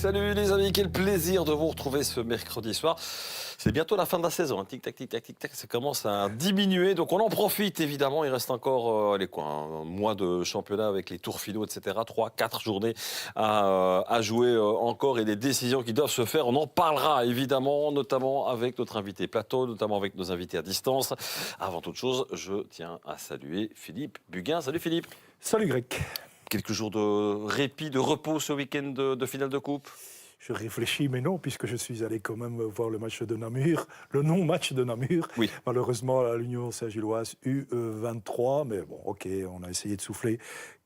Salut les amis, quel plaisir de vous retrouver ce mercredi soir. C'est bientôt la fin de la saison, tic-tac, tic-tac, tic-tac, ça commence à diminuer, donc on en profite évidemment, il reste encore un mois de championnat avec les tours finaux, etc. 3-4 journées à jouer encore et des décisions qui doivent se faire, on en parlera évidemment, notamment avec notre invité plateau, notamment avec nos invités à distance. Avant toute chose, je tiens à saluer Philippe Buguin. Salut Philippe. Salut Greg. Quelques jours de répit, de repos ce week-end de finale de coupe. Je réfléchis, mais non, puisque je suis allé quand même voir le match de Namur, le non-match de Namur. Oui. Malheureusement, à l'Union Saint-Gilloise U23, mais bon, ok, on a essayé de souffler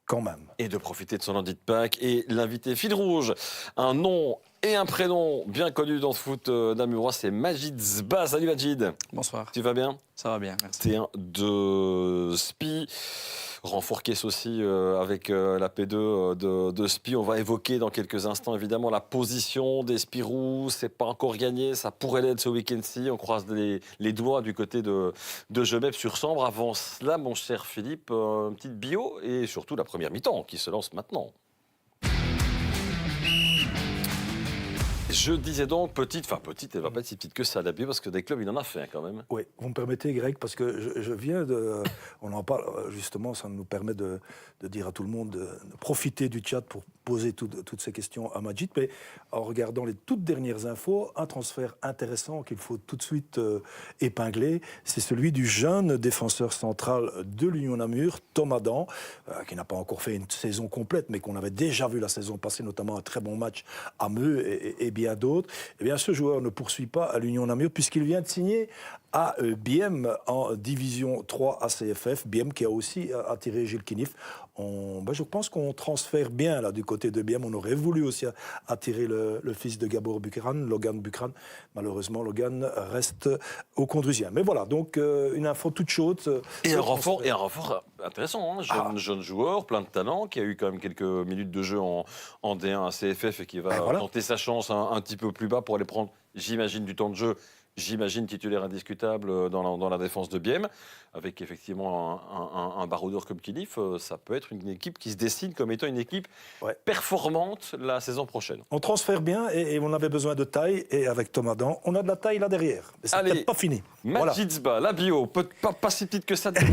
quand même. Et de profiter de son lundi de Pâques. Et l'invité fil rouge, un nom et un prénom bien connus dans le foot namurois, c'est Majid Sba. Salut Majid. Bonsoir. Tu vas bien? Ça va bien, merci. T1 de SPI. Renfort Caisse aussi avec la P2 de SPI. On va évoquer dans quelques instants évidemment la position des Spirous. C'est pas encore gagné, ça pourrait l'être ce week-end-ci. On croise les doigts du côté de Gemep sur Sambre. Avant cela, mon cher Philippe, une petite bio et surtout la première mi-temps qui se lance maintenant. Je disais donc petite, elle va pas être si petite que ça la bio parce que des clubs il en a fait quand même. Oui, vous me permettez Greg, parce que je viens de... On en parle justement, ça nous permet de dire à tout le monde de profiter du chat pour poser toutes ces questions à Majid, mais en regardant les toutes dernières infos, un transfert intéressant qu'il faut tout de suite épingler, c'est celui du jeune défenseur central de l'Union Namur, Tom Adam, qui n'a pas encore fait une saison complète, mais qu'on avait déjà vu la saison passée, notamment un très bon match à Meux et bien d'autres. Eh bien, ce joueur ne poursuit pas à l'Union Namur puisqu'il vient de signer à Biem en division 3 ACFF. Biem qui a aussi attiré Gilles Kinif. Je pense qu'on transfère bien là du côté de Biem. On aurait voulu aussi attirer le fils de Gabor Bukran, Logan Bukran. Malheureusement, Logan reste au Condrusien. Mais voilà, donc une info toute chaude. Et un renfort intéressant, hein, jeune joueur, plein de talent, qui a eu quand même quelques minutes de jeu en D1 ACFF et qui va tenter sa chance un petit peu plus bas pour aller prendre, j'imagine, du temps de jeu. J'imagine titulaire indiscutable dans la défense de Biem, avec effectivement un baroudeur comme Kinif, ça peut être une équipe qui se dessine comme étant une équipe performante la saison prochaine. On transfère bien et on avait besoin de taille, et avec Tom Adam, on a de la taille là derrière. Mais c'est peut-être pas fini. Majid Sba, la bio, pas si petite que ça, parce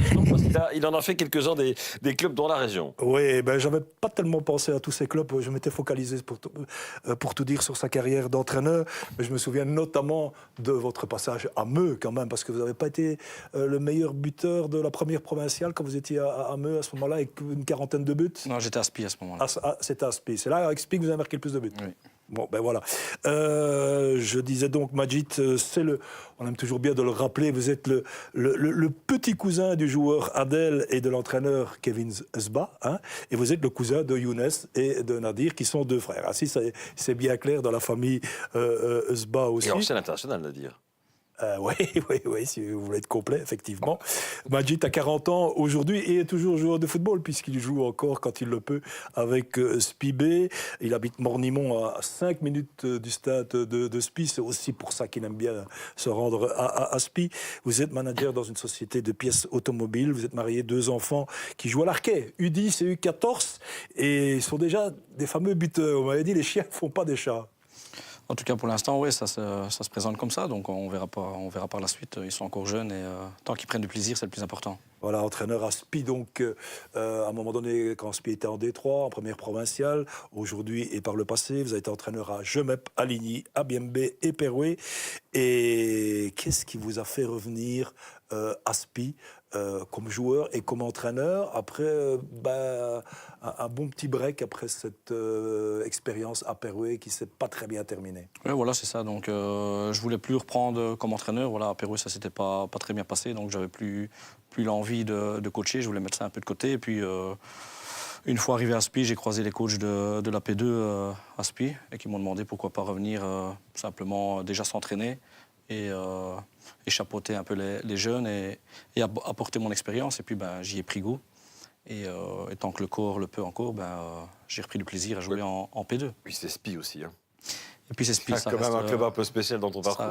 il en a fait quelques-uns des clubs dans la région. Oui, j'avais pas tellement pensé à tous ces clubs, je m'étais focalisé pour tout dire sur sa carrière d'entraîneur, mais je me souviens notamment de votre passage à Meux quand même, parce que vous n'avez pas été le meilleur buteur de la première provinciale quand vous étiez à Meux à ce moment-là, avec une quarantaine de buts. Non, j'étais à SPI à ce moment-là. C'était à SPI. C'est là, avec SPI, que vous avez marqué le plus de buts. Oui. Bon, voilà. Je disais donc, Majid, on aime toujours bien de le rappeler, vous êtes le petit cousin du joueur Adel et de l'entraîneur Kevin Sba, hein, et vous êtes le cousin de Younes et de Nadir, qui sont deux frères. Ah, si, c'est bien clair dans la famille Sba aussi. Et ancien international, Nadir. Oui, si vous voulez être complet, effectivement. Majid a 40 ans aujourd'hui et est toujours joueur de football, puisqu'il joue encore, quand il le peut, avec SPI B. Il habite Mornimont, à 5 minutes du stade de SPI. C'est aussi pour ça qu'il aime bien se rendre à SPI. Vous êtes manager dans une société de pièces automobiles. Vous êtes marié, 2 enfants qui jouent à l'arquet, U10 et U14. Et ils sont déjà des fameux buteurs. On m'avait dit, les chiens ne font pas des chats. En tout cas, pour l'instant, oui, ça se présente comme ça. Donc, on verra par la suite. Ils sont encore jeunes et tant qu'ils prennent du plaisir, c'est le plus important. Voilà, entraîneur à SPI, donc à un moment donné, quand SPI était en D3, en première provinciale, aujourd'hui et par le passé, vous avez été entraîneur à Gemep, à Ligny, à Biembe et Perouet. Et qu'est-ce qui vous a fait revenir à SPI comme joueur et comme entraîneur après un bon petit break après cette expérience à Perouet qui ne s'est pas très bien terminée? Oui, voilà, c'est ça. Donc, je voulais plus reprendre comme entraîneur. Voilà, à Perouet, ça s'était pas très bien passé, donc j'avais plus l'envie de coacher. Je voulais mettre ça un peu de côté. Et puis, une fois arrivé à SPI, j'ai croisé les coachs de la P2 à SPI et qui m'ont demandé pourquoi pas revenir simplement déjà s'entraîner et chapeauter un peu les jeunes et apporter mon expérience. Et puis, j'y ai pris goût. Et tant que le corps le peut encore, j'ai repris du plaisir à jouer en P2. Oui, c'est SPI aussi. Hein. Et puis c'est Spie, C'est quand même un club un peu spécial dans ton parcours.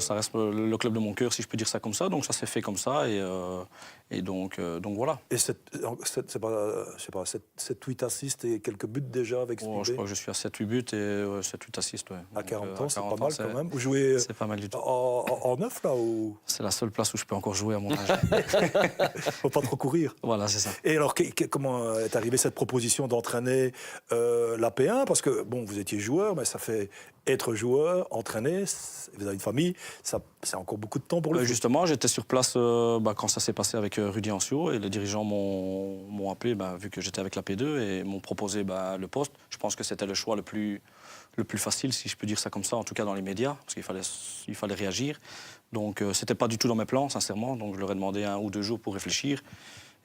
Ça reste le club de mon cœur, si je peux dire ça comme ça. Donc ça s'est fait comme ça. Et donc voilà. Et c'est pas, je sais pas, 7-8 assists et quelques buts déjà avec Spie. Je crois que je suis à 7-8 buts et 7-8 assists. Ouais. À 40 ans, c'est pas 40 mal quand même. Vous jouez c'est pas mal du tout. en neuf, là ou... C'est la seule place où je peux encore jouer à mon âge. Faut pas trop courir. Voilà, c'est ça. Et alors, comment est arrivée cette proposition d'entraîner la P1 ? Parce que, bon, vous étiez joueur, mais ça fait être joueur, entraîner, vous avez une famille, c'est encore beaucoup de temps pour le foot. Justement, j'étais sur place quand ça s'est passé avec Rudy Ancio et les dirigeants m'ont appelé, vu que j'étais avec la P2, et m'ont proposé le poste. Je pense que c'était le choix le plus facile, si je peux dire ça comme ça, en tout cas dans les médias, parce qu'il fallait réagir. Donc, c'était pas du tout dans mes plans, sincèrement. Donc, je leur ai demandé 1 ou 2 jours pour réfléchir.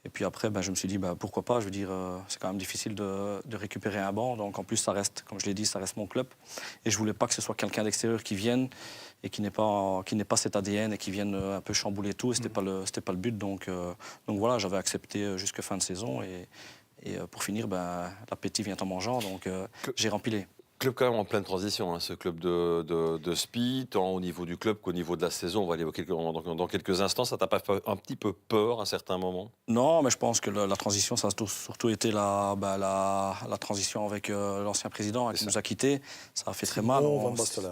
Et puis après, je me suis dit, pourquoi pas. Je veux dire, c'est quand même difficile de récupérer un banc. Donc en plus, ça reste, comme je l'ai dit, ça reste mon club. Et je voulais pas que ce soit quelqu'un d'extérieur qui vienne et qui n'ait pas cet ADN et qui vienne un peu chambouler tout. Et c'était pas le but. Donc voilà, j'avais accepté jusqu'à fin de saison. Et pour finir, l'appétit vient en mangeant. Donc j'ai rempilé. Club quand même en pleine transition, ce club de Spie, tant au niveau du club qu'au niveau de la saison. On va l'évoquer dans quelques instants. Ça t'a pas fait un petit peu peur à certains moments ? Non, mais je pense que la transition, ça a surtout été la transition avec l'ancien président qui nous a quittés. Ça a fait très mal.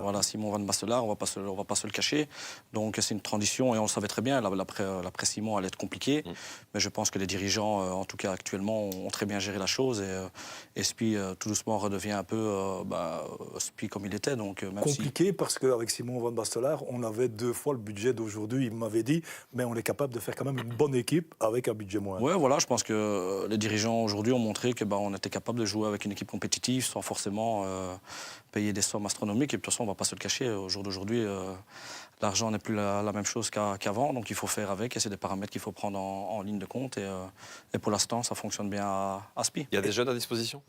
Voilà, Simon Van Bastelar, on va pas se le cacher. Donc c'est une transition et on le savait très bien. L'après Simon allait être compliqué. Mais je pense que les dirigeants, en tout cas actuellement, ont très bien géré la chose. Et Spie, tout doucement, redevient un peu... Spie comme il était. Donc, même compliqué parce qu'avec Simon Van Bastelar, on avait 2 fois le budget d'aujourd'hui. Il m'avait dit, mais on est capable de faire quand même une bonne équipe avec un budget moins. Oui, voilà, je pense que les dirigeants aujourd'hui ont montré qu'on était capable de jouer avec une équipe compétitive sans forcément payer des sommes astronomiques. Et de toute façon, on ne va pas se le cacher. Au jour d'aujourd'hui, l'argent n'est plus la même chose qu'avant. Donc il faut faire avec et c'est des paramètres qu'il faut prendre en ligne de compte. Et pour l'instant, ça fonctionne bien à Spie. Il y a des jeunes à disposition ?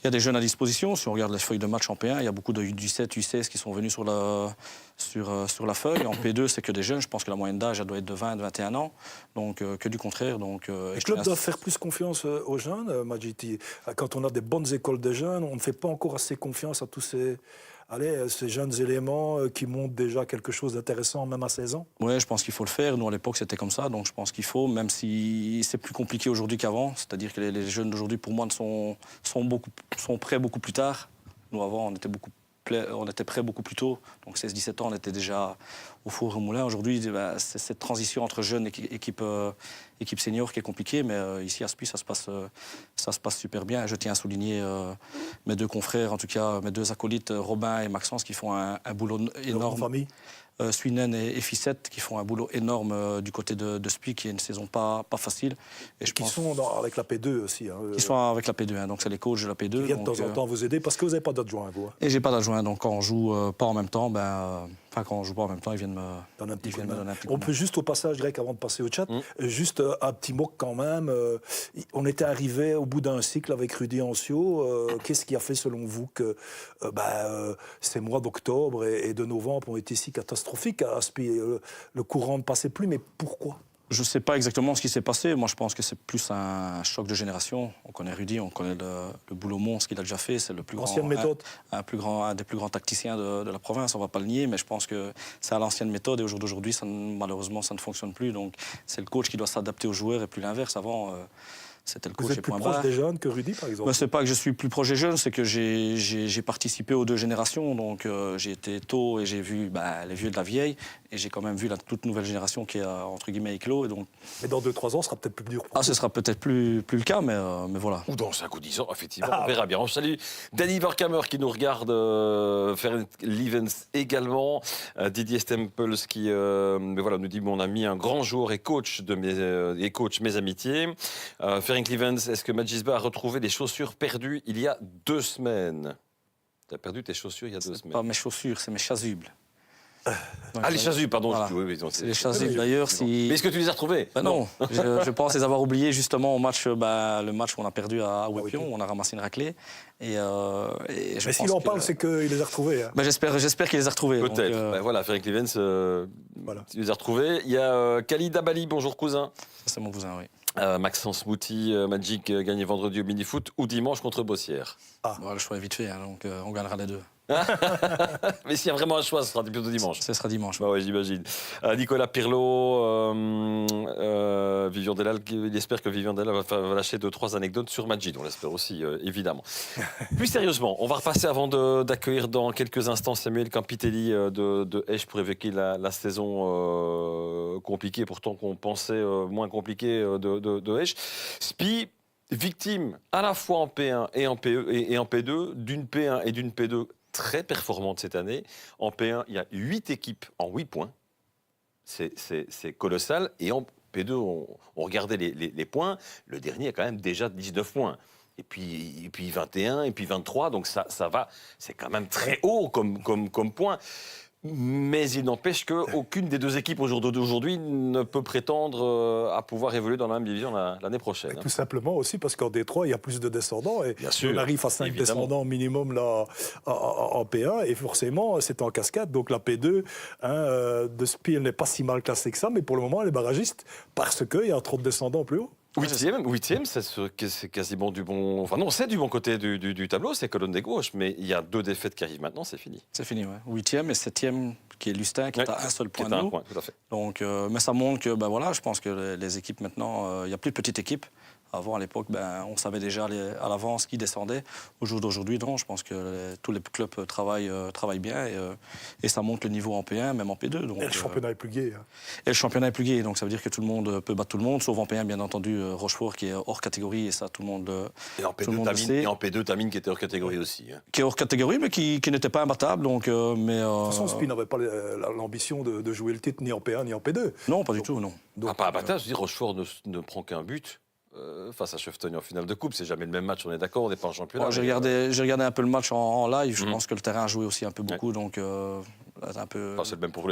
Il y a des jeunes à disposition. Si on regarde les feuilles de match en P1, il y a beaucoup de U17, U16 qui sont venus sur la feuille. En P2, c'est que des jeunes. Je pense que la moyenne d'âge, elle doit être de 20, 21 ans. Donc, que du contraire. Donc, les clubs doivent faire plus confiance aux jeunes, Majid. Quand on a des bonnes écoles de jeunes, on ne fait pas encore assez confiance à tous ces jeunes éléments qui montrent déjà quelque chose d'intéressant, même à 16 ans. Oui, je pense qu'il faut le faire. Nous, à l'époque, c'était comme ça. Donc, je pense qu'il faut, même si c'est plus compliqué aujourd'hui qu'avant. C'est-à-dire que les jeunes d'aujourd'hui, pour moi, sont prêts beaucoup plus tard. Nous, avant, on était prêts beaucoup plus tôt. Donc 16-17 ans, on était déjà au four au moulin. Aujourd'hui, c'est cette transition entre jeunes et équipe senior qui est compliquée. Mais ici, à Spie, ça se passe super bien. Et je tiens à souligner mes 2 confrères, en tout cas mes 2 acolytes, Robin et Maxence, qui font un boulot énorme. Famille. Swinen et Fissette qui font un boulot énorme du côté de Spie, qui est une saison pas facile. Et qui sont avec la P2 aussi. Qui sont avec la P2, donc c'est les coachs de la P2. Qui viennent de temps en temps vous aider parce que vous n'avez pas d'adjoint, vous. Et j'ai pas d'adjoint, donc quand on joue pas en même temps, quand on joue pas en même temps, ils viennent me donner un petit coup de main. On peut juste au passage, Greg, avant de passer au chat, juste un petit mot quand même. On était arrivé au bout d'un cycle avec Rudy Ancio. Qu'est-ce qui a fait, selon vous, que ces mois d'octobre et de novembre ont été si catastrophiques à Spie? Le courant ne passait plus, mais pourquoi? Je ne sais pas exactement ce qui s'est passé. Moi, je pense que c'est plus un choc de génération. On connaît Rudy, on connaît le boulot monstre qu'il a déjà fait. C'est le plus l'ancienne méthode. Un des plus grands tacticiens de la province. On ne va pas le nier, mais je pense que c'est à l'ancienne méthode. Et au jour d'aujourd'hui, malheureusement, ça ne fonctionne plus. Donc, c'est le coach qui doit s'adapter aux joueurs et plus l'inverse. Avant, c'était le coach. Vous êtes plus proche des jeunes que Rudy, par exemple? Ce n'est pas que je suis plus proche des jeunes, c'est que j'ai participé aux 2 générations. Donc, j'ai été tôt et j'ai vu les vieux de la vieille. Et j'ai quand même vu la toute nouvelle génération qui est, entre guillemets, éclos. Et donc... Mais dans 2-3 ans, ce sera peut-être plus dur. Ce sera peut-être plus le cas, mais voilà. Ou dans 5 ou 10 ans, effectivement, on verra bien. On salue Danny Verkamer qui nous regarde, Ferenc Lievens également, Didier Stempels qui nous dit mon ami, un grand joueur et coach mes amitiés. Ferenc Lievens, est-ce que Majisba a retrouvé des chaussures perdues il y a 2 semaines? Tu as perdu tes chaussures il y a 2 semaines. Pas mes chaussures, c'est mes chasubles. Les chasubles, pardon. Voilà. Oui, c'est les chasubles, d'ailleurs. Mais est-ce que tu les as retrouvés? Non, je pense les avoir oubliés justement au match, le match où on a perdu à Ouépion, où on a ramassé une raclée. Mais s'il en parle, c'est qu'il les a retrouvés. Hein. J'espère qu'il les a retrouvés. Peut-être. Voilà, Ferenc Lievens, tu les as retrouvés. Il y a Khalid Abali, bonjour cousin. C'est mon cousin, oui. Maxence Mouty, Magic gagné vendredi au mini-foot ou dimanche contre Bossière. Le choix est vite fait, donc on gagnera les 2. Mais s'il y a vraiment un choix, ce sera plutôt dimanche. Ce sera dimanche. Bah ouais, j'imagine. Nicolas Pirlo, Vivian Delal, il espère que Vivian Delal va lâcher 2-3 anecdotes sur Majid. On l'espère aussi, évidemment. Plus sérieusement, on va repasser avant d'accueillir dans quelques instants Samuel Campitelli de Esch pour évoquer la saison compliquée, pourtant qu'on pensait moins compliquée de Esch. Spi, victime à la fois en P1 et en P2, d'une P1 et d'une P2 très performante cette année. En P1, il y a 8 équipes en 8 points. C'est colossal. Et en P2, on regardait les points. Le dernier a quand même déjà 19 points. Et puis 21, et puis 23. Donc ça va. C'est quand même très haut comme point. Mais il n'empêche qu'aucune des deux équipes d'aujourd'hui ne peut prétendre à pouvoir évoluer dans la même division l'année prochaine. Tout simplement aussi parce qu'en D3, il y a plus de descendants. Et bien sûr, on arrive à 5 descendants minimum là, en P1. Et forcément, c'est en cascade. Donc la P2 de Spi, elle n'est pas si mal classée que ça. Mais pour le moment, elle est barragiste parce qu'il y a trop de descendants plus haut. Huitième, c'est quasiment du bon... Enfin non, c'est du bon côté du tableau, c'est colonne des gauches, mais il y a 2 défaites qui arrivent maintenant, c'est fini. C'est fini, oui. 8e et 7e, qui est Lustin, qui est à un seul point de nous. Tout à fait. Donc, mais ça montre que, voilà, je pense que les équipes maintenant, il n'y a plus de petites équipes. Avant, à l'époque, on savait déjà à l'avance qui descendait. Au jour d'aujourd'hui, non. Je pense que tous les clubs travaillent bien et ça monte le niveau en P1, même en P2. Donc, et le championnat est plus gai. Hein. Et le championnat est plus gai, donc ça veut dire que tout le monde peut battre tout le monde, sauf en P1, bien entendu, Rochefort qui est hors catégorie, et ça, tout le monde et en P2, Tamine qui était hors catégorie aussi. Hein. Qui est hors catégorie, mais qui n'était pas imbattable. Donc, de toute façon, Spi n'avait pas l'ambition de jouer le titre ni en P1 ni en P2. Non, pas du tout, non. Donc, pas imbattable, je veux dire, Rochefort ne prend qu'un but. Face à Cheftogne en finale de coupe, c'est jamais le même match, on est d'accord, on n'est pas en championnat. J'ai regardé un peu le match en live, je pense que le terrain a joué aussi un peu beaucoup, donc c'est un peu... C'est le même pour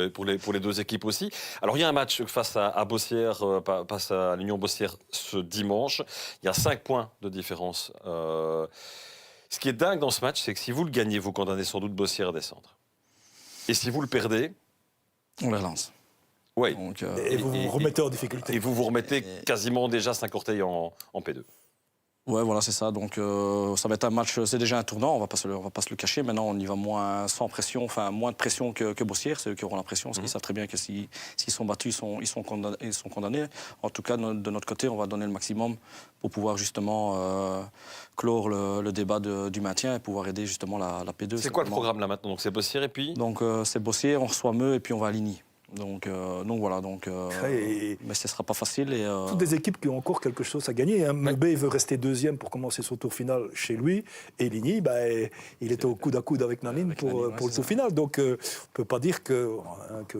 les deux équipes aussi. Alors il y a un match face à Bossière, face à l'Union Bossière ce dimanche, il y a 5 points de différence. Ce qui est dingue dans ce match, c'est que si vous le gagnez, vous condamnez sans doute Bossière à descendre. Et si vous le perdez... On les relance. Oui. Donc, et vous vous remettez en difficulté. Et vous vous remettez quasiment déjà 5 orteils en P2. Ouais, voilà, c'est ça. Donc, ça va être un match, c'est déjà un tournant, on va pas se le cacher. Maintenant, on y va moins sans pression, enfin, moins de pression que Bossière. C'est eux qui auront la pression, parce qu'ils savent très bien que s'ils sont battus, ils sont condamnés. En tout cas, de notre côté, on va donner le maximum pour pouvoir justement clore le débat du maintien et pouvoir aider justement la P2. C'est quoi le programme là maintenant? Donc, c'est Bossière et puis Donc, c'est Bossière, on reçoit Meux et puis on va à Ligny. Donc voilà, mais ce ne sera pas facile. Et, toutes des équipes qui ont encore quelque chose à gagner. Hein. Meubé veut rester 2e pour commencer son tour final chez lui. Et Ligny, il était au coude à coude avec Nanine pour le tour final. Donc on ne peut pas dire que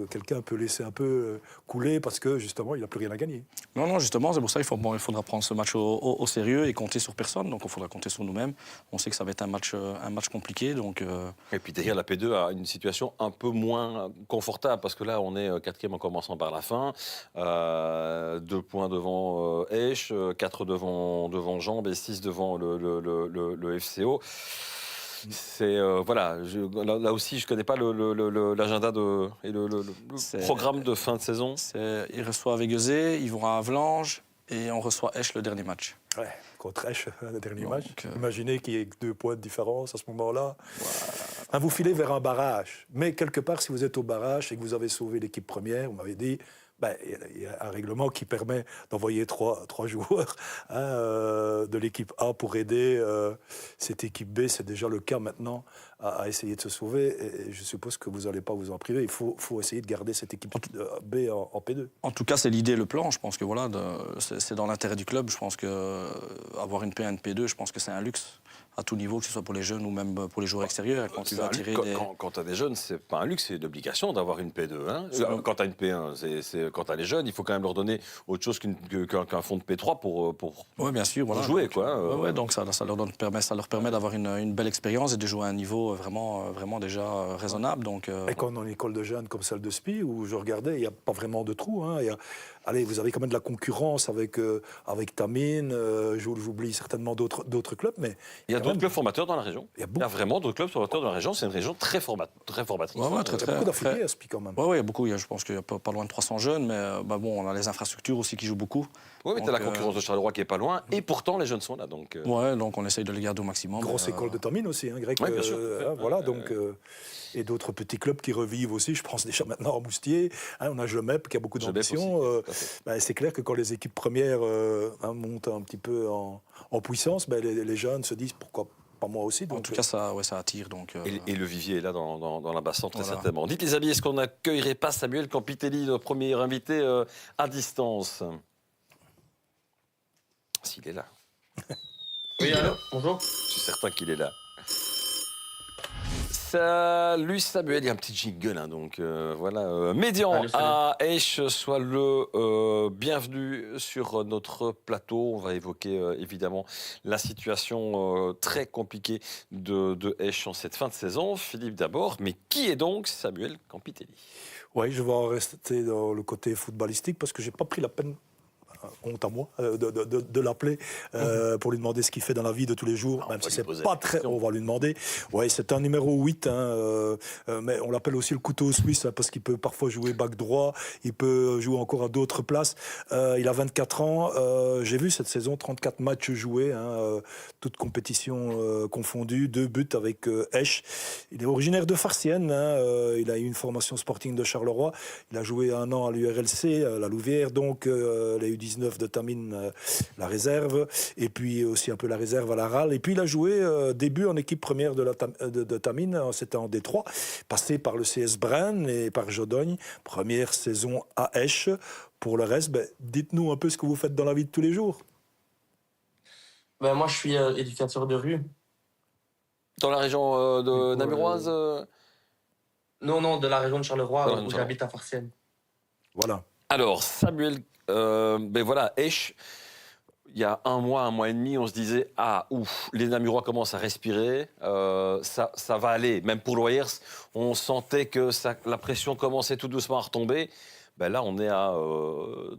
quelqu'un peut laisser un peu couler parce que justement, il n'a plus rien à gagner. Non, justement, c'est pour ça qu'il faudra prendre ce match au sérieux et compter sur personne. Donc il faudra compter sur nous-mêmes. On sait que ça va être un match compliqué. Donc, Et puis derrière, la P2 a une situation un peu moins confortable parce que là, on est 4e en commençant par la fin, 2 points devant Esch, 4 devant Jambes et 6 devant le FCO. C'est voilà, là aussi, je connais pas l'agenda et le programme de fin de saison. Ils reçoivent Aiguezé, ils vont à Avlanges et on reçoit Esch le dernier match. Ouais, contre Esch, le dernier match. Imaginez qu'il y ait 2 points de différence à ce moment-là. Vous filez vers un barrage. Mais quelque part, si vous êtes au barrage et que vous avez sauvé l'équipe première, vous m'avez dit, il y a un règlement qui permet d'envoyer 3 joueurs de l'équipe A pour aider cette équipe B. C'est déjà le cas maintenant à essayer de se sauver. Et je suppose que vous n'allez pas vous en priver. Il faut essayer de garder cette équipe B en P2. En tout cas, c'est l'idée, le plan. Je pense que voilà, c'est dans l'intérêt du club. Je pense qu'avoir une P1 et une P2, je pense que c'est un luxe à tout niveau, que ce soit pour les jeunes ou même pour les joueurs extérieurs. Quand tu vas attirer quand tu as des jeunes, c'est pas un luxe, c'est une obligation d'avoir une P2. Hein. Quand tu as une P1, quand tu as les jeunes, il faut quand même leur donner autre chose qu'un fond de P3 pour ouais, bien sûr, voilà. jouer. Quoi. Donc ça leur permet d'avoir une belle expérience et de jouer à un niveau vraiment déjà raisonnable. Donc, Et quand on est en école de jeunes comme celle de Spi, où je regardais, il n'y a pas vraiment de trou. Hein. Allez, vous avez quand même de la concurrence avec Tamine, j'oublie certainement d'autres clubs, mais... Il y a d'autres clubs formateurs dans la région. Il y a vraiment d'autres clubs formateurs dans la région. C'est une région très formatrice. Il y a beaucoup d'Africains à Spi quand même. Oui, il y a beaucoup. Je pense qu'il y a pas loin de 300 jeunes, mais on a les infrastructures aussi qui jouent beaucoup. Oui, mais tu as la concurrence de Charleroi qui est pas loin, et pourtant les jeunes sont là. Donc, Ouais, donc on essaye de les garder au maximum. Grosse école de Tamine aussi, hein, Greg. Oui, bien sûr. Voilà, donc, et d'autres petits clubs qui revivent aussi. Je pense déjà maintenant à Moustier. Hein, on a Jemep qui a beaucoup d'ambition. C'est clair que quand les équipes premières montent un petit peu en puissance, les jeunes se disent pourquoi pas moi aussi. Donc, en tout cas, ça attire. Donc, et le vivier est là dans la basse très Voilà. certainement. Dites les amis, est-ce qu'on n'accueillerait pas Samuel Campitelli, notre premier invité, à distance? S'il est là. Oui, allô, bonjour. Je suis certain qu'il est là. Salut Samuel, il y a un petit jingle, hein, donc voilà. Médian Allez, salut. à Esch, sois le bienvenu sur notre plateau. On va évoquer évidemment la situation très compliquée de Esch en cette fin de saison. Philippe d'abord, mais qui est donc Samuel Campitelli? Oui, je vais en rester dans le côté footballistique parce que j'ai pas pris la peine, honte à moi, de l'appeler pour lui demander ce qu'il fait dans la vie de tous les jours, même si c'est pas très... On va lui demander. Oui, c'est un numéro 8, mais on l'appelle aussi le couteau suisse, parce qu'il peut parfois jouer back droit, il peut jouer encore à d'autres places. Il a 24 ans, j'ai vu cette saison 34 matchs joués, toutes compétitions confondues, 2 buts avec Esch. Il est originaire de Farciennes, il a eu une formation Sporting de Charleroi, il a joué 1 an à l'URLC, à la Louvière, donc les U19 de Tamine, la réserve, et puis aussi un peu la réserve à la RAL. Et puis il a joué début en équipe première de Tamine, c'était en Détroit, passé par le CS Brann et par Jodogne, première saison à Esch. Pour le reste, dites-nous un peu ce que vous faites dans la vie de tous les jours. Moi, je suis éducateur de rue. Dans la région de Du coup, Namuroise Non, de la région de Charleroi, Voilà, où Charleroi. j'habite à Farciennes. Voilà. Alors, Samuel, voilà, Esch, il y a 1 mois et demi, on se disait, les Namurois commencent à respirer, ça va aller. Même pour l'Oyers, on sentait que la pression commençait tout doucement à retomber. Là, on est à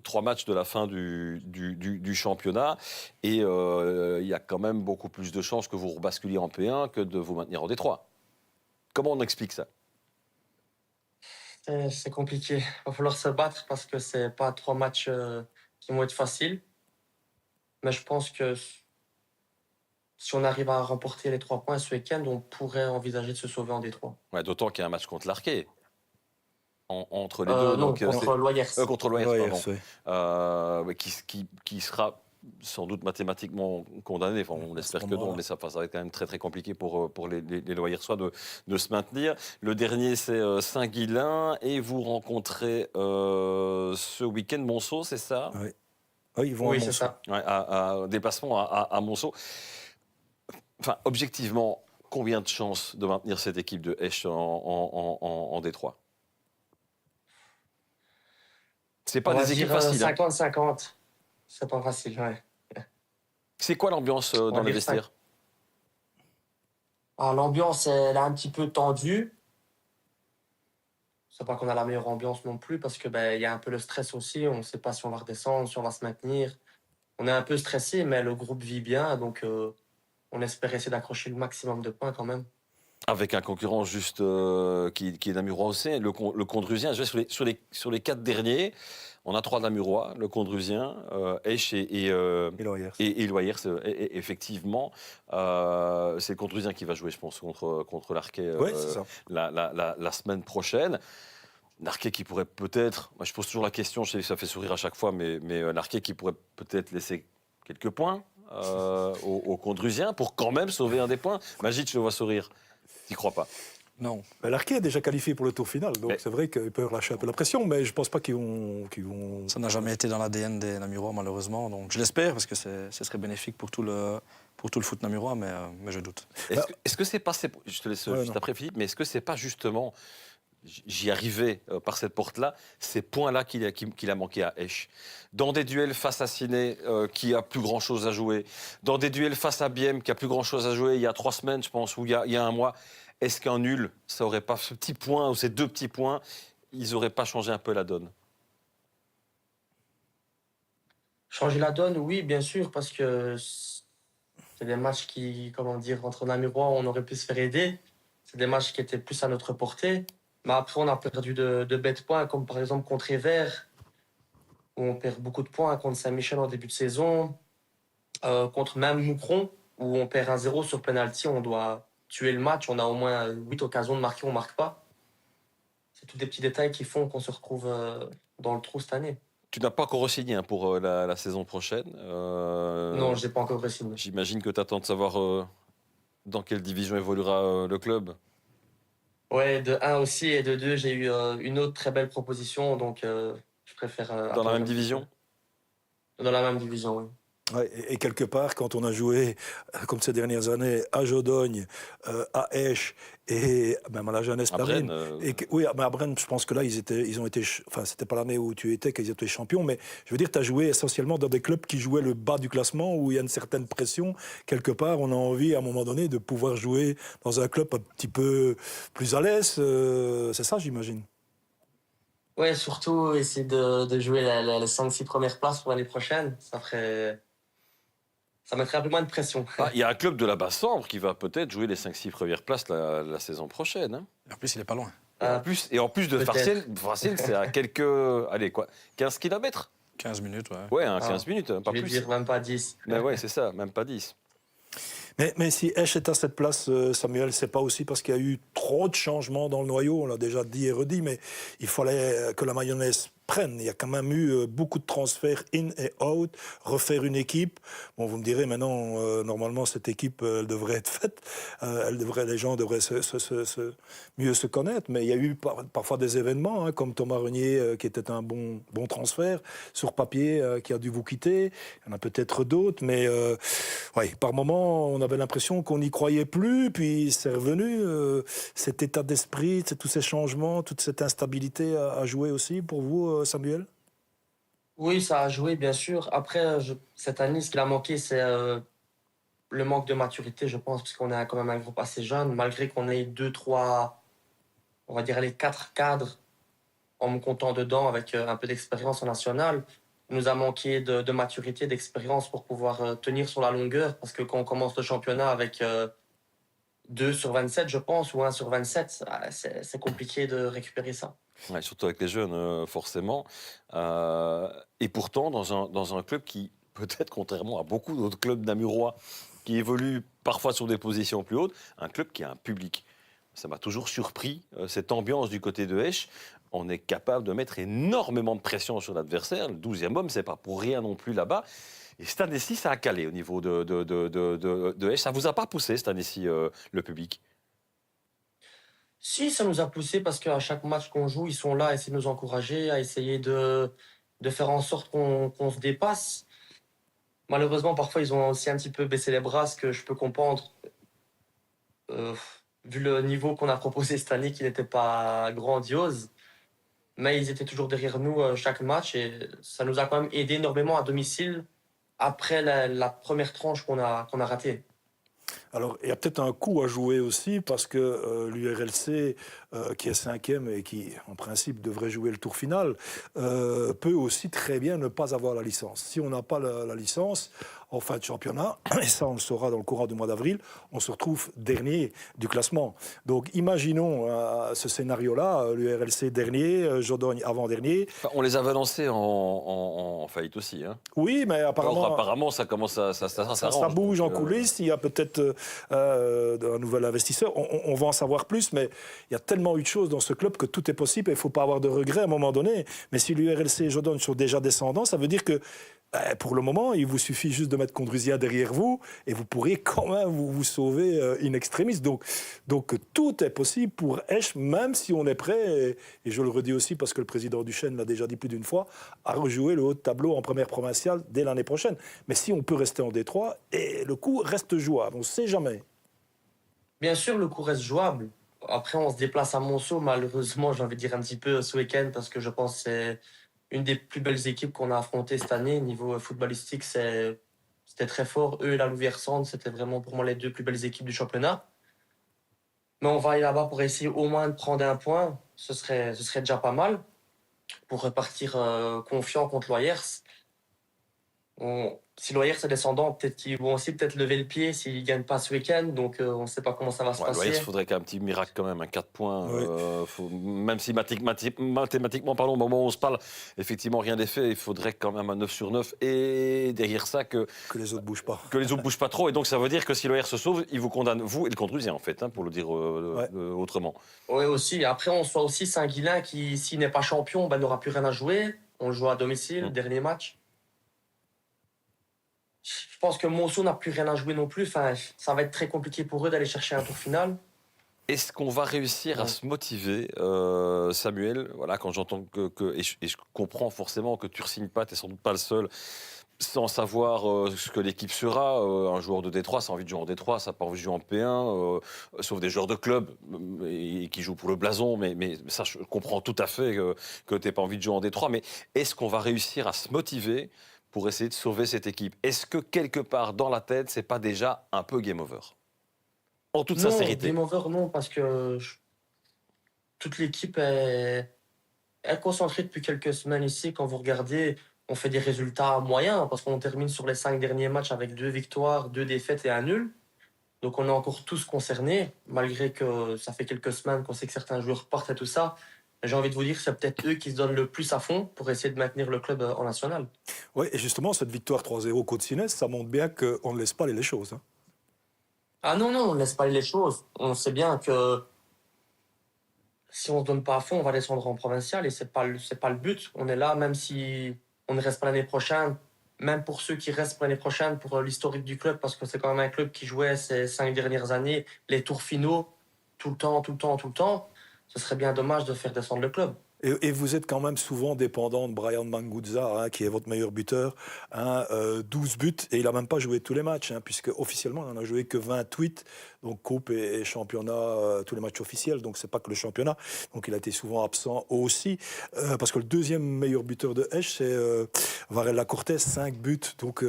3 matchs de la fin du championnat, et il y a quand même beaucoup plus de chances que vous rebasculiez en P1 que de vous maintenir en D3. Comment on explique ça? C'est compliqué. Il va falloir se battre parce que c'est pas 3 matchs qui vont être faciles. Mais je pense que si on arrive à remporter les 3 points ce week-end, on pourrait envisager de se sauver en D3. Ouais, d'autant qu'il y a un match contre l'Arquet entre les deux. Non, Donc, contre l'Oyers. contre l'Oyers, pardon. Oui. Qui sera sans doute mathématiquement condamné. Enfin, on espère que non, mais ça va être quand même très très compliqué pour les Loyersois de se maintenir. Le dernier, c'est Saint-Guilain, et vous rencontrez ce week-end Monceau, c'est ça? Oui. Oui, ils vont Oui, c'est ça. Ouais, à déplacement à Monceau. Enfin, objectivement, combien de chances de maintenir cette équipe de Esch en D3? C'est pas On va des équipes dire, faciles. 50-50. C'est pas facile, ouais. C'est quoi l'ambiance dans va les dire vestiaires? L'ambiance, elle est un petit peu tendue. C'est pas qu'on a la meilleure ambiance non plus, parce que il y a un peu le stress aussi. On ne sait pas si on va redescendre, si on va se maintenir. On est un peu stressé, mais le groupe vit bien, donc on espère essayer d'accrocher le maximum de points quand même. Avec un concurrent juste qui est Namurois aussi, le Condrusien. Sur les 4 derniers, on a 3 Namurois, le Condrusien, Esch et Loyers. Effectivement, c'est le Condrusien qui va jouer, je pense, contre l'Arquet la semaine prochaine. L'Arquet qui pourrait peut-être, moi je pose toujours la question, je sais que ça fait sourire à chaque fois, mais l'Arquet qui pourrait peut-être laisser quelques points aux Condrusiens pour quand même sauver un des points. Magic, je le vois sourire. T'y crois pas? Non. L'Arquet est déjà qualifié pour le tour final, donc c'est vrai qu'ils peuvent relâcher un peu la pression, mais je ne pense pas qu'ils vont... Ça n'a jamais été dans l'ADN des Namurois, malheureusement. Donc je l'espère, parce que ce serait bénéfique pour tout le foot namurois, mais je doute. Est-ce que c'est pas... Je te laisse juste après, Philippe, mais est-ce que c'est pas justement... J'y arrivais par cette porte-là, ces points-là qu'il a manqué à Esch. Dans des duels face à Ciné, qui a plus grand-chose à jouer. Dans des duels face à Bième, qui a plus grand-chose à jouer il y a 3 semaines, je pense, ou il y a 1 mois. Est-ce qu'un nul, ça aurait pas, ce petit point ou ces 2 petits points, ils n'auraient pas changé un peu la donne? Changer la donne, oui, bien sûr, parce que c'est des matchs qui, entre Namurois, on aurait pu se faire aider. C'est des matchs qui étaient plus à notre portée. Mais après, on a perdu de bêtes points, comme par exemple contre Evert. où on perd beaucoup de points contre Saint-Michel en début de saison, contre même Moucron, où on perd 1-0 sur penalty, on doit tuer le match, on a au moins 8 occasions de marquer, on ne marque pas. C'est tous des petits détails qui font qu'on se retrouve dans le trou cette année. Tu n'as pas encore re-signé hein, pour la saison prochaine. Non, je n'ai pas encore re-signé. J'imagine que tu attends de savoir dans quelle division évoluera le club. Ouais, de 1 aussi, et de 2, j'ai eu une autre très belle proposition, donc je préfère... Dans la attendre même un petit division? peu. Dans la même division, oui. Ouais, et quelque part, quand on a joué, comme ces dernières années, à Jodogne, à Esch et même à la Jeunesse À Marine. Brenne, Oui, mais à Brenne, je pense que là, ils ont été. Enfin, c'était pas l'année où tu étais qu'ils étaient champions, mais je veux dire, tu as joué essentiellement dans des clubs qui jouaient le bas du classement, où il y a une certaine pression. Quelque part, on a envie, à un moment donné, de pouvoir jouer dans un club un petit peu plus à l'aise. C'est ça, j'imagine. Ouais, surtout essayer de jouer les 5-6 premières places pour l'année prochaine, ça mettrait un peu moins de pression. il y a un club de la Basse-Sambre qui va peut-être jouer les 5-6 premières places la saison prochaine. Hein. Et en plus, il n'est pas loin. Et en plus de peut-être. Farciennes, c'est à quelques 15 kilomètres. 15 minutes, ouais. Ouais, 15 minutes, Je pas vais plus. dire même pas 10. Mais ouais, c'est ça, même pas 10. Mais si Esch est à cette place, Samuel, c'est pas aussi parce qu'il y a eu trop de changements dans le noyau, on l'a déjà dit et redit, mais il fallait que la mayonnaise prenne. Il y a quand même eu beaucoup de transferts in et out, refaire une équipe. Bon, vous me direz maintenant, normalement, cette équipe, elle devrait être faite. Les gens devraient mieux se connaître, mais il y a eu parfois des événements, hein, comme Thomas Renier, qui était un bon transfert, sur papier, qui a dû vous quitter. Il y en a peut-être d'autres, mais ouais, par moments, on avait l'impression qu'on n'y croyait plus, puis c'est revenu. Cet état d'esprit, tous ces changements, toute cette instabilité a joué aussi pour vous, Samuel? Oui, ça a joué, bien sûr. Après, cette année, ce qu'il a manqué, c'est le manque de maturité, je pense, parce qu'on est quand même un groupe assez jeune, malgré qu'on ait 2, 3, on va dire les 4 cadres, en me comptant dedans avec un peu d'expérience en national. Il nous a manqué de maturité, d'expérience pour pouvoir tenir sur la longueur, parce que quand on commence le championnat avec 2 sur 27, je pense, ou 1 sur 27, c'est compliqué de récupérer ça. Ouais, surtout avec les jeunes, forcément. Et pourtant, dans un club qui, peut-être contrairement à beaucoup d'autres clubs namurois, qui évoluent parfois sur des positions plus hautes, un club qui a un public. Ça m'a toujours surpris, cette ambiance du côté de Esch. On est capable de mettre énormément de pression sur l'adversaire. Le 12e homme, c'est pas pour rien non plus là-bas. Et cette année-ci, ça a calé au niveau de Esch. Ça vous a pas poussé cette année-ci, le public? Si, ça nous a poussé parce qu'à chaque match qu'on joue, ils sont là à essayer de nous encourager, à essayer de faire en sorte qu'on se dépasse. Malheureusement, parfois, ils ont aussi un petit peu baissé les bras, ce que je peux comprendre, euh, vu le niveau qu'on a proposé cette année, qui n'était pas grandiose. Mais ils étaient toujours derrière nous chaque match et ça nous a quand même aidé énormément à domicile après la première tranche qu'on a ratée. Alors, il y a peut-être un coup à jouer aussi, parce que l'URLC, qui est 5e et qui, en principe, devrait jouer le tour final, peut aussi très bien ne pas avoir la licence. Si on n'a pas la licence, en fin de championnat, et ça on le saura dans le courant du mois d'avril, on se retrouve dernier du classement. Donc imaginons ce scénario-là, l'URLC dernier, Jodogne avant-dernier. Enfin, on les avait lancés en faillite aussi. Hein. Oui, mais Apparemment, ça commence à ça bouge en coulisses. Il y a peut-être un nouvel investisseur. On va en savoir plus, mais il y a tellement eu de choses dans ce club que tout est possible et il ne faut pas avoir de regrets à un moment donné. Mais si l'URLC et Jodogne sont déjà descendants, ça veut dire que pour le moment, il vous suffit juste de mettre Condrusia derrière vous et vous pourriez quand même vous sauver in extremis. Donc tout est possible pour Esch, même si on est prêt, et je le redis aussi parce que le président Duchesne l'a déjà dit plus d'une fois, à rejouer le haut de tableau en première provinciale dès l'année prochaine. Mais si on peut rester en Détroit, et le coup reste jouable, on ne sait jamais. Bien sûr, le coup reste jouable. Après, on se déplace à Monceau, malheureusement, j'ai envie de dire un petit peu ce week-end, parce que je pense que c'est une des plus belles équipes qu'on a affrontées cette année. Niveau footballistique, c'était très fort. Eux et la Louvière-Centre, c'était vraiment pour moi les 2 plus belles équipes du championnat. Mais on va aller là-bas pour essayer au moins de prendre un point. Ce serait déjà pas mal pour repartir confiant contre l'Oyers. si l'OR c'est descendant, peut-être qu'ils vont aussi peut-être lever le pied s'ils ne gagnent pas ce week-end. Donc on ne sait pas comment ça va se Ouais, passer. il faudrait qu'un petit miracle quand même, un 4 points. Oui. Même si mathématiquement, pardon, au moment où on se parle, effectivement, rien n'est fait. Il faudrait quand même un 9 sur 9. Et derrière ça, que les autres ne bougent pas. les autres ne bougent pas trop. Et donc, ça veut dire que si l'OR se sauve, il vous condamne, vous et le Condrusien, en fait, hein, pour le dire autrement. Oui, aussi. Après, on soit aussi Saint-Guilain qui, s'il n'est pas champion, ben, n'aura plus rien à jouer. On joue à domicile, dernier match. Je pense que Monceau n'a plus rien à jouer non plus. Enfin, ça va être très compliqué pour eux d'aller chercher un tour final. Est-ce qu'on va réussir à se motiver, Samuel? Voilà, quand j'entends et je comprends forcément que tu ne signes pas, tu n'es sans doute pas le seul, sans savoir ce que l'équipe sera. Un joueur de Détroit, ça a envie de jouer en Détroit, ça n'a pas envie de jouer en P1, sauf des joueurs de club et qui jouent pour le blason. Mais ça, je comprends tout à fait que tu n'aies pas envie de jouer en Détroit. Mais est-ce qu'on va réussir à se motiver pour essayer de sauver cette équipe? Est-ce que quelque part dans la tête, c'est pas déjà un peu game over? En toute Non, sincérité. game over, non, parce que toute l'équipe est concentrée depuis quelques semaines ici. Quand vous regardez, on fait des résultats moyens parce qu'on termine sur les 5 derniers matchs avec 2 victoires, 2 défaites et un nul. Donc on est encore tous concernés, malgré que ça fait quelques semaines qu'on sait que certains joueurs partent et tout ça. J'ai envie de vous dire que c'est peut-être eux qui se donnent le plus à fond pour essayer de maintenir le club en national. Oui, et justement, cette victoire 3-0 contre Sines, ça montre bien qu'on ne laisse pas aller les choses. Hein. Ah non, on ne laisse pas aller les choses. On sait bien que si on ne se donne pas à fond, on va descendre en provincial et c'est pas le but. On est là, même si on ne reste pas l'année prochaine, même pour ceux qui restent pour l'année prochaine, pour l'historique du club, parce que c'est quand même un club qui jouait ces 5 dernières années, les tours finaux, tout le temps. Ce serait bien dommage de faire descendre le club. Et vous êtes quand même souvent dépendant de Brian Mangudza, hein, qui est votre meilleur buteur. 12 buts, et il n'a même pas joué tous les matchs, hein, puisque officiellement, il n'en a joué que 28, donc coupe et championnat, tous les matchs officiels, donc c'est pas que le championnat. Donc il a été souvent absent aussi, parce que le deuxième meilleur buteur de Esch, c'est Varela Cortés, 5 buts. Donc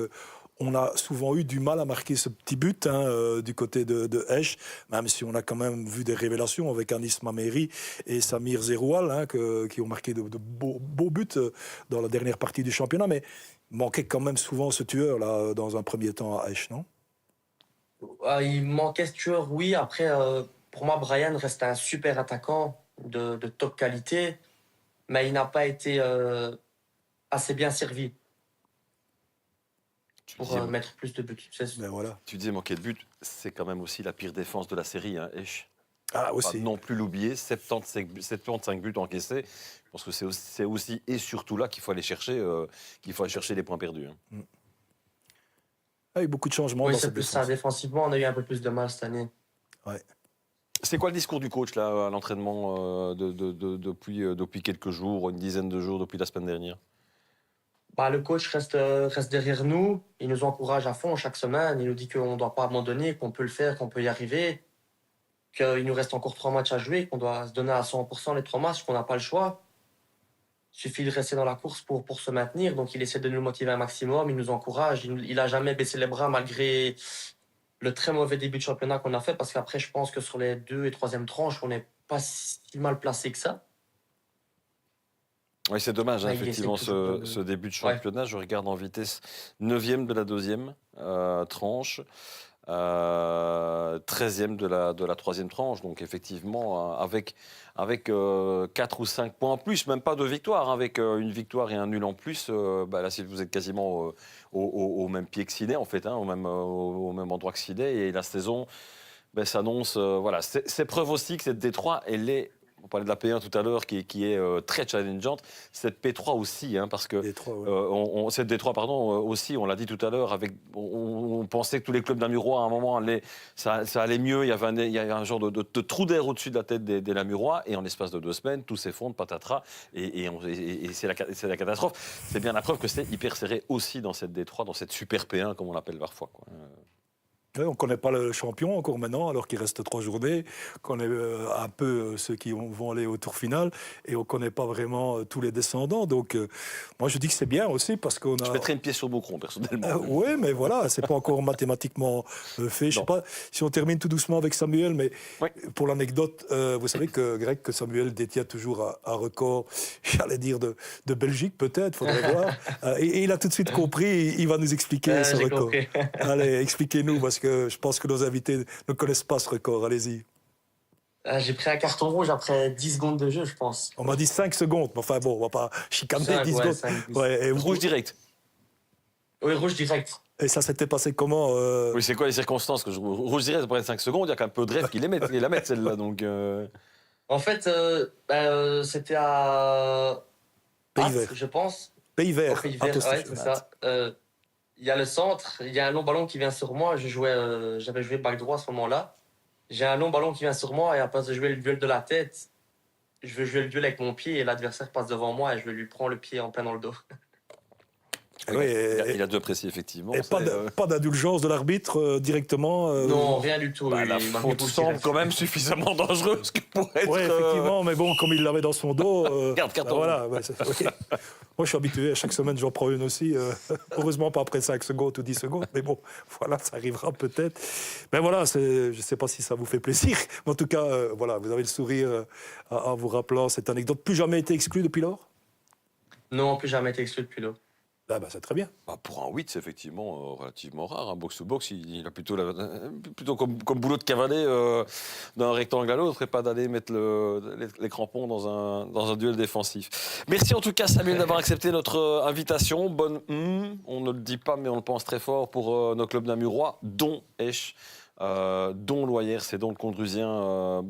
on a souvent eu du mal à marquer ce petit but, hein, du côté de Esch, même si on a quand même vu des révélations avec Anis Mameri et Samir Zeroual, hein, qui ont marqué de beaux buts dans la dernière partie du championnat. Mais il manquait quand même souvent ce tueur là, dans un premier temps à Esch, non? Il manquait ce tueur, oui. Après, pour moi, Brian reste un super attaquant de top qualité, mais il n'a pas été assez bien servi pour mettre plus de buts. Ben voilà. Tu disais manquer de but, c'est quand même aussi la pire défense de la série, hein, Esch. Ah, Pas aussi. non plus l'oublier, 75 buts encaissés. Je pense que c'est aussi et surtout là qu'il faut aller chercher, les points perdus. Hein. Avec beaucoup de changements Oui, dans c'est cette plus défense. ça. Défensivement, on a eu un peu plus de mal cette année. Ouais. C'est quoi le discours du coach là, à l'entraînement depuis quelques jours, une dizaine de jours depuis la semaine dernière? Le coach reste derrière nous. Il nous encourage à fond chaque semaine. Il nous dit qu'on ne doit pas abandonner, qu'on peut le faire, qu'on peut y arriver, qu'il nous reste encore 3 matchs à jouer, qu'on doit se donner à 100% les 3 matchs, qu'on n'a pas le choix. Il suffit de rester dans la course pour se maintenir. Donc il essaie de nous motiver un maximum, il nous encourage. Il n'a jamais baissé les bras malgré le très mauvais début de championnat qu'on a fait, parce qu'après, je pense que sur les 2 et 3e tranches, on n'est pas si mal placé que ça. Oui, c'est dommage, hein, Il effectivement, essaie toujours ce début de championnat. Je regarde en vitesse 9e de la 2e tranche, 13e de la 3e tranche. Donc, effectivement, avec 4 ou 5 points en plus, même pas de victoire, hein, avec une victoire et un nul en plus, là, si vous êtes quasiment au même pied que Sidey, en fait, hein, au même endroit que Sidey. Et la saison s'annonce. Voilà. C'est preuve aussi que cette Détroit, elle est. On parlait de la P1 tout à l'heure, qui est très challengeante. Cette P3 aussi, hein, parce que Détroit, cette Détroit, pardon, aussi, on l'a dit tout à l'heure, on pensait que tous les clubs Namurois, à un moment, ça allait mieux. Il y avait un genre de trou d'air au-dessus de la tête des Namurois, et en l'espace de 2 semaines, tout s'effondre, patatras, et c'est la catastrophe. C'est bien la preuve que c'est hyper serré aussi dans cette Détroit, dans cette super P1, comme on l'appelle parfois, quoi. Ouais, on ne connaît pas le champion encore maintenant, alors qu'il reste 3 journées. On connaît un peu ceux qui vont aller au tour final. Et on ne connaît pas vraiment tous les descendants. Donc, moi, je dis que c'est bien aussi parce qu'on a... Je mettrais une pièce sur Boucron, personnellement. Oui, mais voilà, c'est pas encore mathématiquement fait. Je sais pas si on termine tout doucement avec Samuel, mais Oui. pour l'anecdote, vous savez que Greg, que Samuel détient toujours un record, j'allais dire de Belgique peut-être, faudrait voir. Et il a tout de suite compris, il va nous expliquer ce J'ai record. compris. Allez, expliquez-nous, parce que je pense que nos invités ne connaissent pas ce record. Allez-y. J'ai pris un carton rouge après 10 secondes de jeu, je pense. On m'a dit 5 secondes, mais enfin bon, on va pas chicaner 5, 10 ouais, secondes. 5, 10. Ouais, et, Rouge direct. Oui, rouge direct. et ça s'était passé comment Oui, c'est quoi les circonstances que rouge direct après 5 secondes, il y a quand même peu de rêves qui la mettent celle-là. Donc, En fait, c'était à Pays Ath, Vert. je pense. Pays Au vert. Pays Vert, Attention. ouais, c'est ça. Il y a le centre, il y a un long ballon qui vient sur moi. J'avais joué back droit à ce moment-là. J'ai un long ballon qui vient sur moi et à place de jouer le duel de la tête, je veux jouer le duel avec mon pied et l'adversaire passe devant moi et je vais lui prendre le pied en plein dans le dos. Oui, il a dû apprécier, effectivement. Et pas d'indulgence de l'arbitre directement Non, rien du tout. La Il m'a mis faute rouge semble direct. quand même suffisamment dangereuse que pour être... Oui, effectivement, mais bon, comme il l'avait dans son dos. Carton. Voilà. Oui. Moi, je suis habitué, chaque semaine, j'en prends une aussi. Heureusement, pas après 5 secondes ou 10 secondes, mais bon, voilà, ça arrivera peut-être. Mais voilà, je ne sais pas si ça vous fait plaisir, mais en tout cas, voilà, vous avez le sourire en vous rappelant cette anecdote. Plus jamais été exclu depuis lors? Non, plus jamais été exclu depuis l'eau. Ah bah, c'est très bien. Bah, pour un 8, c'est effectivement relativement rare. Un box-to-box, il a plutôt comme boulot de cavaler d'un rectangle à l'autre et pas d'aller mettre les crampons dans un duel défensif. Merci en tout cas, Samuel, d'avoir accepté notre invitation. On ne le dit pas, mais on le pense très fort pour nos clubs namurois, dont Esch, dont Loyers et dont le Condrusien.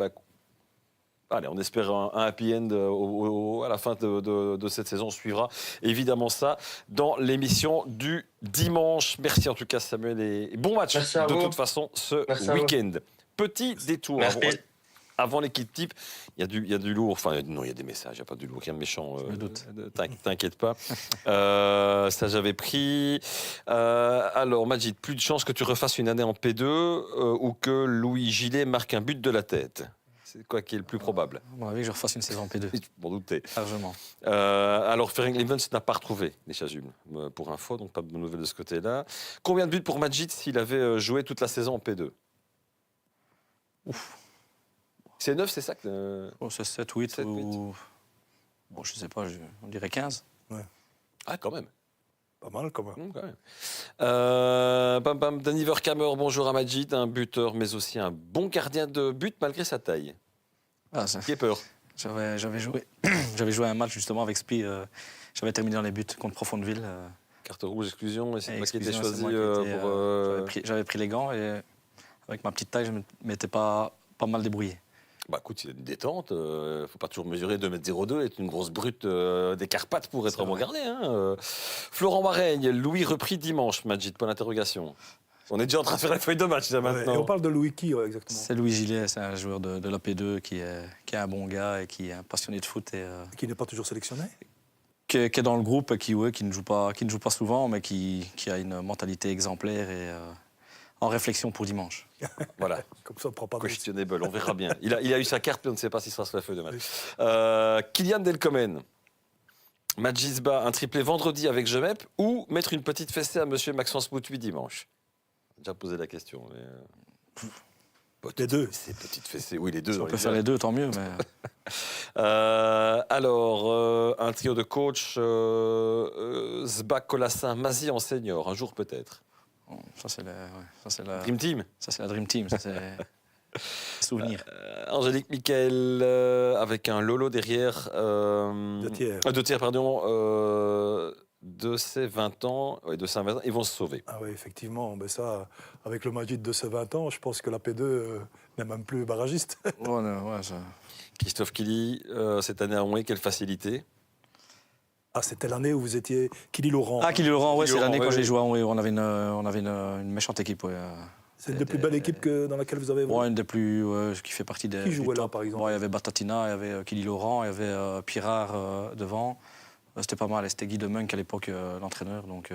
Allez, on espère un happy end à la fin de cette saison. On suivra évidemment ça dans l'émission du dimanche. Merci en tout cas, Samuel, et bon match Merci à de vous. toute façon ce Merci à vous. week-end. Petit détour. Merci. Avant l'équipe type, il y a du lourd. Enfin, non, il y a des messages. Il n'y a pas du lourd, rien de méchant. Je me doute. T'inquiète pas. Ça, j'avais pris. Alors, Majid, plus de chances que tu refasses une année en P2 ou que Louis Gillet marque un but de la tête. C'est quoi qui est le plus probable? À mon avis, que je refasse une saison en P2, Je m'en doutais. largement. Alors, Ferenc Levens n'a pas retrouvé les chasubles, pour info, donc pas de bonnes nouvelles de ce côté-là. Combien de buts pour Majid s'il avait joué toute la saison en P2? Ouf. C'est 9, c'est ça que... Oh, c'est 7, 8 7, 8. ou... Bon, je sais pas, on dirait 15. Ah, quand même. Pas mal, quand même. Quand même. Danny Verkamer, bonjour à Majid, un buteur, mais aussi un bon gardien de but malgré sa taille. Ah, Qui est peur. j'avais joué un match justement avec Spi. J'avais terminé dans les buts contre Profondeville. Carte rouge, exclusion, et c'est moi qui ai été Exclusion, c'est choisi moi qui étais, pour... j'avais pris les gants et avec ma petite taille, je m'étais pas mal débrouillé. Bah écoute, c'est une détente, faut pas toujours mesurer 2,02 m et être une grosse brute des Carpates pour être avant-gardé. Florent Mareigne, Louis repris dimanche, Majid, point d'interrogation. On est déjà en train de faire la feuille de match là, maintenant. Et on parle de Louis qui, exactement? C'est Louis Gillet, c'est un joueur de la P2 qui est un bon gars et qui est un passionné de foot et Qui n'est pas toujours sélectionné? qui est dans le groupe, qui ne joue pas souvent, mais qui a une mentalité exemplaire et en réflexion pour dimanche. Voilà. Comme ça, on ne prend pas de risque. Questionable, on verra bien. Il a eu sa carte, mais on ne sait pas s'il sera sur la feuille de match. Kylian Delcomen, Majizba, un triplé vendredi avec Gemep ou mettre une petite fessée à monsieur Maxence Moutuis dimanche? J'ai déjà posé la question. Mais... Les deux. C'est petite fessée, oui, les deux. Si on peut faire les deux, tant mieux. Mais... Alors, un trio de coach, Zbak, Colassin, Mazi en senior, un jour peut-être. Bon, ça, c'est la Dream Team. Ça, c'est la Dream Team. Ça, c'est souvenir. Angélique Michael avec un Lolo derrière. De tiers, pardon. De ses 20 ans, de ses 20 ans, ils vont se sauver. Ah oui, effectivement. Mais ça, avec le Majid de ses 20 ans, je pense que la P2 n'est même plus barragiste. Ça... Christophe Killy, cette année à Onhé, quelle facilité. Ah, c'était l'année où vous étiez Killy Laurent. Ah, Killy Laurent, ouais, c'est l'année quand j'ai joué à Onhé. On avait une méchante équipe. Ouais. C'est une des plus belles équipes dans laquelle vous avez évolué. Ouais, une des plus, qui fait partie des. Qui jouait là, top. par exemple? Ouais, il y avait Batatina, il y avait Killy Laurent, il y avait Pirard devant. C'était pas mal. Et c'était Guy Demunck à l'époque, l'entraîneur. Donc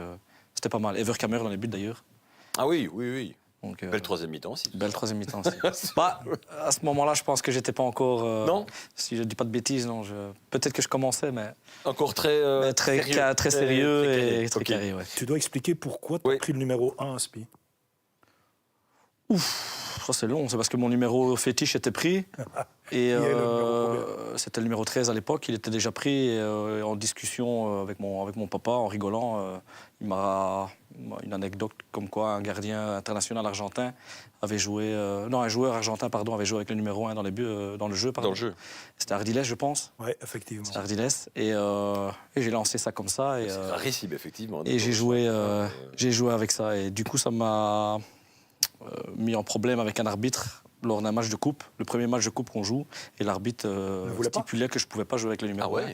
c'était pas mal. Et Verkamer dans les buts d'ailleurs. Ah oui. Donc, Belle troisième mi-temps aussi. belle troisième mi-temps aussi. Bah, à ce moment-là, je pense que j'étais pas encore. Non. Si je dis pas de bêtises, non. Peut-être que je commençais, mais, Encore très très sérieux, très sérieux très carré. et très Ok. carré. Ouais. Tu dois expliquer pourquoi tu as Oui. pris le numéro 1 à Spi. Ça, c'est long. C'est parce que mon numéro fétiche était pris. Et est le numéro c'était le numéro 13 à l'époque. Il était déjà pris. Et, en discussion avec mon papa, en rigolant, il m'a une anecdote comme quoi un gardien international argentin avait joué. Un joueur argentin, pardon, avait joué avec le numéro 1 dans le jeu. Pardon. Dans le jeu. C'était Ardiles, je pense. Oui, effectivement. C'était Ardiles. Et j'ai lancé ça comme ça. Et, C'est rarissime, effectivement. et j'ai joué avec ça. Et du coup, ça m'a mis en problème avec un arbitre lors d'un match de coupe, le premier match de coupe qu'on joue, et l'arbitre voulait pas stipulait que je ne pouvais pas jouer avec le numéro 1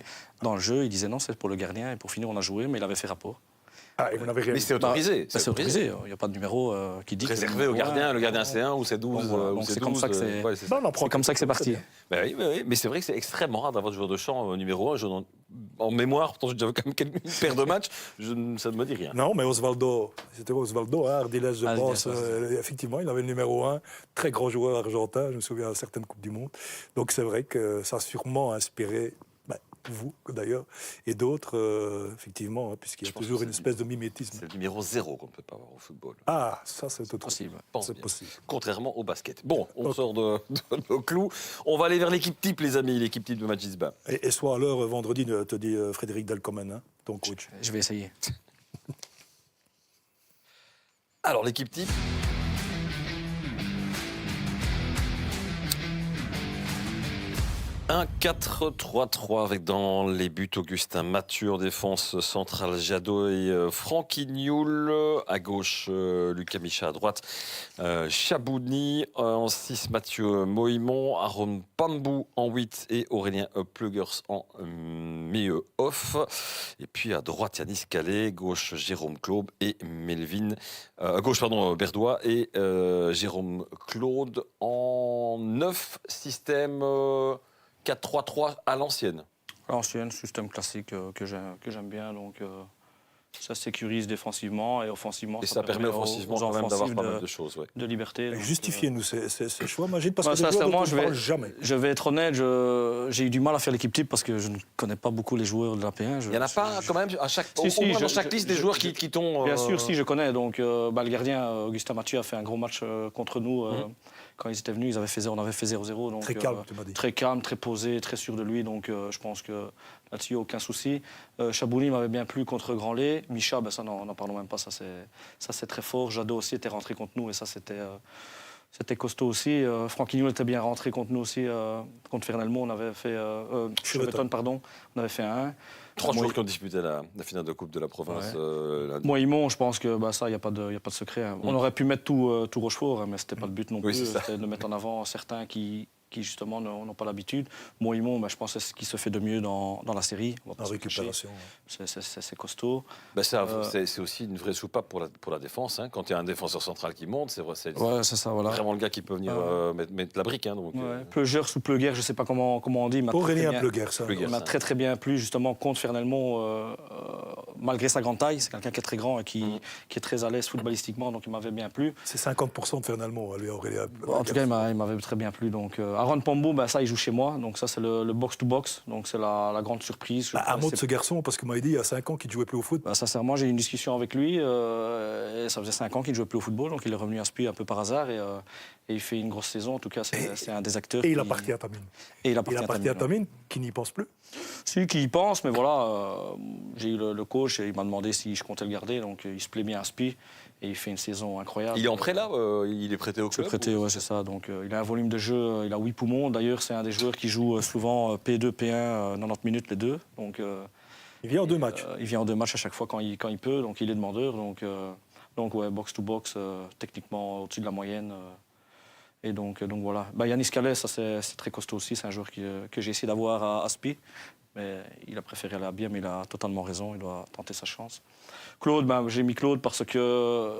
dans le jeu. Il disait non, c'est pour le gardien, et pour finir, on a joué, mais il avait fait rapport. Ah, et vous n'avez rien Mais dit. c'est autorisé. C'est autorisé, il n'y a pas de numéro qui dit Réservé au gardien, le gardien c'est 1 ou c'est 12. Donc voilà, ou donc c'est c'est comme 12, ça que c'est- ouais, c'est ça. Non, on en prend C'est comme ça que c'est parti. Bah oui, mais c'est vrai que c'est extrêmement rare d'avoir de joueur de champ numéro 1. En mémoire, pourtant j'avais quand même une paire de matchs, ça ne me dit rien. Non, mais Osvaldo, c'était Osvaldo, hein, Ardiles, je Ardiles, pense. ouais, Effectivement, il avait le numéro 1, très grand joueur argentin, je me souviens à certaines Coupes du Monde. Donc c'est vrai que ça a sûrement inspiré, vous d'ailleurs, et d'autres, effectivement, hein, puisqu'il y Je a pense toujours que une c'est espèce de mimétisme. C'est le numéro 0 qu'on ne peut pas avoir au football. Ah, ça c'est autre Possible. Pense C'est bien. possible. Contrairement au basket. Bon, on Ok. sort de nos clous. On va aller vers l'équipe type, les amis, l'équipe type de Magisba. Et sois à l'heure vendredi, te dit Frédéric Delcomen, hein, ton coach. Je vais essayer. Alors, l'équipe type. Un 4-3-3 avec dans les buts Augustin Mathieu, en défense centrale Jadot et Francky Nioul. À gauche, Lucas Micha, à droite, Chabouni. En 6, Mathieu Moïmon. Aaron Pambou en 8 et Aurélien Plugers en milieu off. Et puis à droite, Yanis Calais. Gauche, Jérôme Claude et Melvin. Gauche, pardon, Berdois et Jérôme Claude en 9, système 4-3-3 à l'ancienne. L'ancienne, système classique que j'aime bien, donc ça sécurise défensivement et offensivement. Et ça permet offensivement aux quand même d'avoir offensives pas mal de choses. Ouais. de liberté. donc, Justifiez-nous ces choix, Magid, parce Bah, que des joueurs sincèrement, dont on je ne vais- parle jamais. Je vais être honnête, j'ai eu du mal à faire l'équipe type parce que je ne connais pas beaucoup les joueurs de la P1. Il n'y en a pas quand même à chaque, Si, au moins je- dans chaque je- liste des je- joueurs qui t'ont. Bien sûr, si je connais. Donc, le gardien Augustin Mathieu a fait un gros match contre nous quand ils étaient venus. On avait fait 0-0. Donc, Très calme, tu m'as dit. Très calme, très posé, très sûr de lui. Donc, je pense que là-dessus, aucun souci. Chabouni m'avait bien plu contre Granlé. Micha, ça, n'en parlons même pas. Ça, c'est très fort. Jadot aussi était rentré contre nous et ça, c'était costaud aussi. Francky Nioul était bien rentré contre nous aussi. Contre Fernelmo, on avait fait. Cheveton, pardon. On avait fait un 1. 3 joueurs qui ont disputé la finale de Coupe de la Province. Moïmon, je pense que ça, il n'y a pas de secret. Hein. On aurait pu mettre tout Rochefort, hein, mais ce n'était pas le but non Oui, plus. c'est ça. C'était de mettre en avant certains qui justement, n'ont pas l'habitude. Moïmon, je pense que c'est ce qui se fait de mieux dans la série. On va pas En se le cacher. récupération. C'est costaud. C'est aussi une vraie soupape pour la défense. Hein. Quand il y a un défenseur central qui monte, c'est vrai, c'est Ouais, c'est ça, voilà. vraiment le gars qui peut venir mettre la brique. Hein, donc, Ouais. Pleugers ou Pleuguer, je ne sais pas comment on dit. Aurélien Pleuguer, ça. Pleuguer. Il m'a très bien plu justement contre Fernelmo, malgré sa grande taille. C'est quelqu'un qui est très grand et qui est très à l'aise footballistiquement, donc il m'avait bien plu. C'est 50% de Fernalmo, lui, Aurélien. En tout cas, il m'avait très bien plu. Donc, Aaron Pambou, ça, il joue chez moi. Donc ça, c'est le box-to-box. Donc c'est la grande surprise. Un mot de ce garçon, parce que m'a dit il y a 5 ans qu'il ne jouait plus au foot. Sincèrement, j'ai eu une discussion avec lui. Et ça faisait 5 ans qu'il ne jouait plus au football. Donc il est revenu à Spi un peu par hasard. Et il fait une grosse saison. En tout cas, c'est un des acteurs. Et il appartient à Tamine. Et il Il appartient appartient à ouais. Tamine, qui n'y pense plus. Si, qui y pense, mais voilà, j'ai eu le coach et il m'a demandé si je comptais le garder. Donc il se plaît bien à Spi et il fait une saison incroyable. Il est en prêt là il est prêté au Je suis club prêté, ouais, c'est ça. Donc il a un volume de jeu, il a 8 poumons. D'ailleurs, c'est un des joueurs qui joue souvent P2, P1, 90 minutes les deux. Donc Il vient en 2 matchs. il vient en 2 matchs à chaque fois quand il peut, donc il est demandeur. Donc ouais, box-to-box, techniquement au-dessus de la moyenne. Et donc voilà. Yanis Calais, ça c'est très costaud aussi. C'est un joueur que j'ai essayé d'avoir à Spi. Mais il a préféré aller à Bienne, mais il a totalement raison. Il doit tenter sa chance. Claude, j'ai mis Claude parce que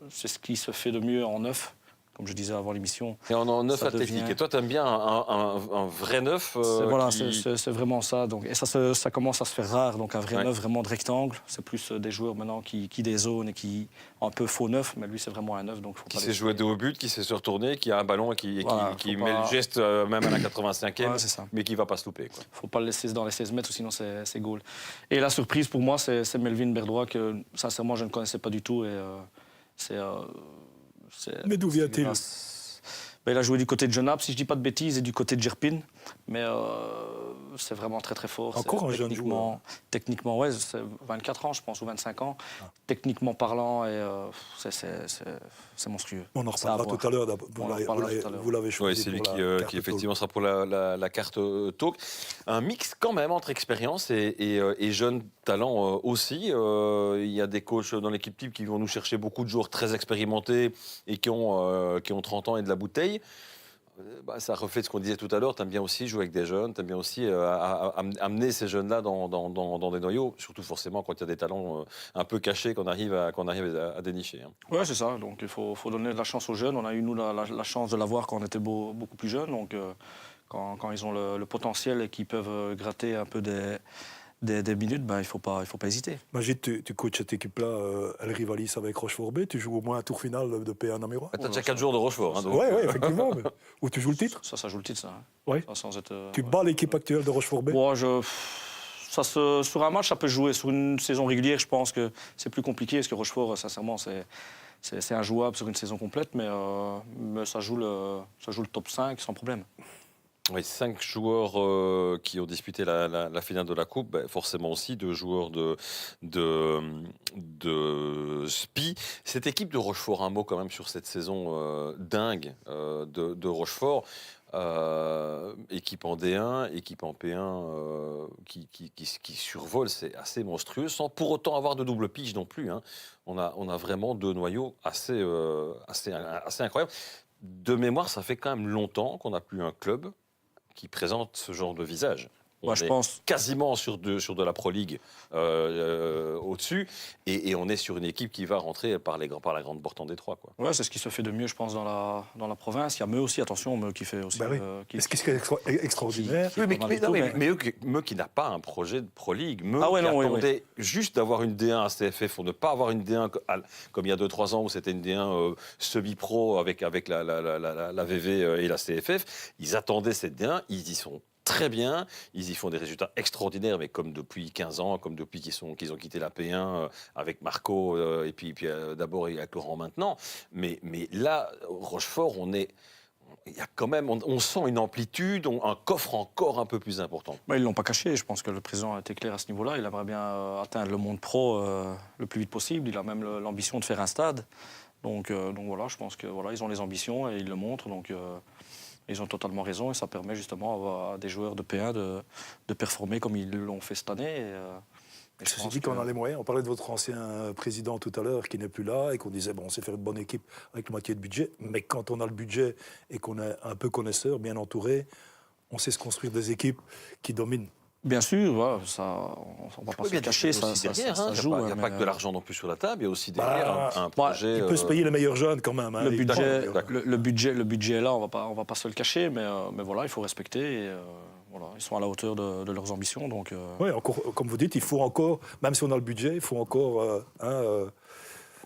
c'est ce qui se fait de mieux en neuf. comme je disais avant l'émission. Et on est en neuf Ça athlétique. devient- Et toi, tu aimes bien un vrai neuf Voilà, qui- c'est vraiment ça. Donc, et ça commence à se faire rare. Donc un vrai Ouais. neuf, vraiment de rectangle. C'est plus des joueurs maintenant qui des zones et qui un peu faux neuf. Mais lui, c'est vraiment un neuf. Donc faut qui pas sait laisser- jouer de haut but, qui sait se retourner, qui a un ballon et Voilà, qui faut met pas- le geste même à la 85e, Ouais, c'est ça. mais qui va pas se louper. Quoi. Faut pas le laisser dans les 16 mètres, ou sinon c'est goal. Et la surprise pour moi, c'est Melvin Berdois, que sincèrement, je ne connaissais pas du tout. Et Mais d'où vient-il? Ben, il a joué du côté de Genappe, si je dis pas de bêtises, et du côté de Gerpine. Mais c'est vraiment très très fort. Encore C'est un jeune joueur. Techniquement, ouais, c'est 24 ans, je pense, ou 25 ans. Techniquement parlant, et c'est monstrueux. On en C'est à reparlera voir. tout à l'heure. On en reparlera tout à l'heure. Vous l'avez Oui, choisi. c'est lui pour qui, la carte qui effectivement sera pour la carte talk. Un mix quand même entre expérience et jeunes talents aussi. Il y a des coachs dans l'équipe type qui vont nous chercher beaucoup de joueurs très expérimentés et qui ont 30 ans et de la bouteille. Ça reflète ce qu'on disait tout à l'heure. Tu aimes bien aussi jouer avec des jeunes, tu aimes bien aussi amener ces jeunes-là dans des noyaux, surtout forcément quand il y a des talents un peu cachés qu'on arrive à dénicher. Hein. Ouais, c'est ça. Donc il faut donner de la chance aux jeunes. On a eu, nous, la chance de l'avoir quand on était beaucoup plus jeunes. Donc quand ils ont le potentiel et qu'ils peuvent gratter un peu des minutes, ben, il faut pas hésiter. Imagine, tu coaches cette équipe-là, elle rivalise avec Rochefort B, tu joues au moins un tour final de P1 Namurois. Tu as déjà 4 jours de Rochefort. Hein, donc, Oui, effectivement. Où tu joues le titre. Ça joue le titre, ça. Hein. Ouais. Ça, sans être, Tu ouais. bats l'équipe actuelle de Rochefort B. Bon, sur un match, ça peut jouer. Sur une saison régulière, je pense que c'est plus compliqué, parce que Rochefort, sincèrement, c'est injouable sur une saison complète, mais ça joue le top 5 sans problème. Oui, 5 joueurs qui ont disputé la finale de la Coupe, forcément aussi 2 joueurs de SPI. Cette équipe de Rochefort, un mot quand même sur cette saison dingue de Rochefort. Équipe en D1, équipe en P1 qui survole, c'est assez monstrueux, sans pour autant avoir de double pige non plus. Hein. On a vraiment 2 noyaux assez incroyables. De mémoire, ça fait quand même longtemps qu'on n'a plus un club qui présente ce genre de visage. On je est pense. quasiment sur de la Pro League au-dessus, et on est sur une équipe qui va rentrer par la grande porte en Détroit. Quoi. Ouais, c'est ce qui se fait de mieux, je pense, dans la province. Il y a Meux aussi, attention, Meux qui fait aussi. Bah oui. Qui- Ce qui est extraordinaire, qui est pas mal du tout, Meux qui n'a pas un projet de Pro League. Meux Ah ouais, qui non, oui, attendait juste d'avoir une D1 à CFF, ou ne pas avoir une D1 comme il y a 2-3 ans où c'était une D1 semi-pro avec la VV et la CFF. Ils attendaient cette D1, ils y sont très bien, ils y font des résultats extraordinaires, mais comme depuis 15 ans, comme depuis qu'ils ont quitté la P1 avec Marco et puis d'abord avec Laurent maintenant. Mais là, Rochefort, il y a quand même, on sent une amplitude, un coffre encore un peu plus important. Bah, ils ne l'ont pas caché. Je pense que le président a été clair à ce niveau-là. Il aimerait bien atteindre le monde pro le plus vite possible. Il a même l'ambition de faire un stade. Donc voilà, je pense que voilà, ils ont les ambitions et ils le montrent. Donc ils ont totalement raison et ça permet justement à des joueurs de P1 de performer comme ils l'ont fait cette année. Et je ceci pense dit qu'on que- a les moyens. On parlait de votre ancien président tout à l'heure qui n'est plus là et qu'on disait bon, on sait faire une bonne équipe avec la moitié de budget. Mais quand on a le budget et qu'on est un peu connaisseur, bien entouré, on sait se construire des équipes qui dominent. Bien sûr, voilà, ça, on ne va pas se le cacher, ça derrière, hein. joue. Il n'y a mais, pas que de l'argent non plus sur la table, il y a aussi derrière un projet. Il peut se payer les meilleurs jeunes quand même. Hein. Le budget, d'accord. le budget est là, on va pas se le cacher, mais voilà, il faut respecter. Et, voilà, ils sont à la hauteur de leurs ambitions, donc. Oui, encore, comme vous dites, il faut encore, même si on a le budget, il faut encore.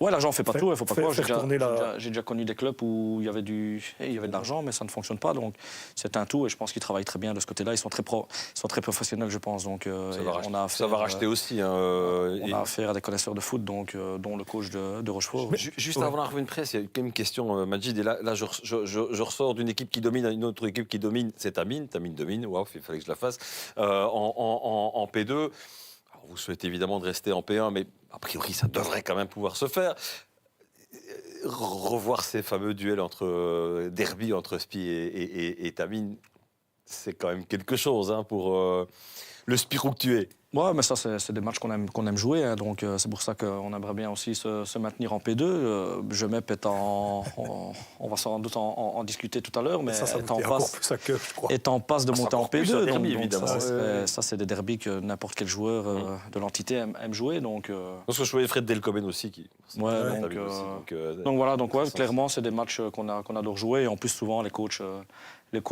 Ouais, l'argent fait pas tout, il faut pas croire. faire tourner J'ai déjà connu des clubs où il y avait de l'argent, mais ça ne fonctionne pas. Donc c'est un tout, et je pense qu'ils travaillent très bien de ce côté-là. Ils sont très professionnels, je pense. Donc ça va racheter aussi. Hein, on a affaire à des connaisseurs de foot, donc dont le coach de Rochefort. Mais juste avant la revue de presse, il y a quand même une question, Majid. Et là je ressors d'une équipe qui domine à une autre équipe qui domine. C'est Tamine. Tamine domine. Waouh, il fallait que je la fasse. En P2. Alors, vous souhaitez évidemment de rester en P1, mais a priori, ça devrait quand même pouvoir se faire. Revoir ces fameux duels derby entre Spi et Tamine, c'est quand même quelque chose hein, pour le Spirouk tué. Ouais, mais ça, c'est des matchs qu'on aime jouer. Hein, donc, c'est pour ça qu'on aimerait bien aussi se maintenir en P2. Gemep est on va sans doute en discuter tout à l'heure, mais ça est en me tient encore plus à cœur, je crois. est en passe de monter en encore plus P2. un derby, donc évidemment. ça, c'est des derbys que n'importe quel joueur de l'entité aime jouer. Donc, Parce que je voyais Fred Delcomen aussi. ouais, donc voilà, donc ouais, clairement, c'est des matchs qu'on adore jouer. Et en plus, souvent, les coachs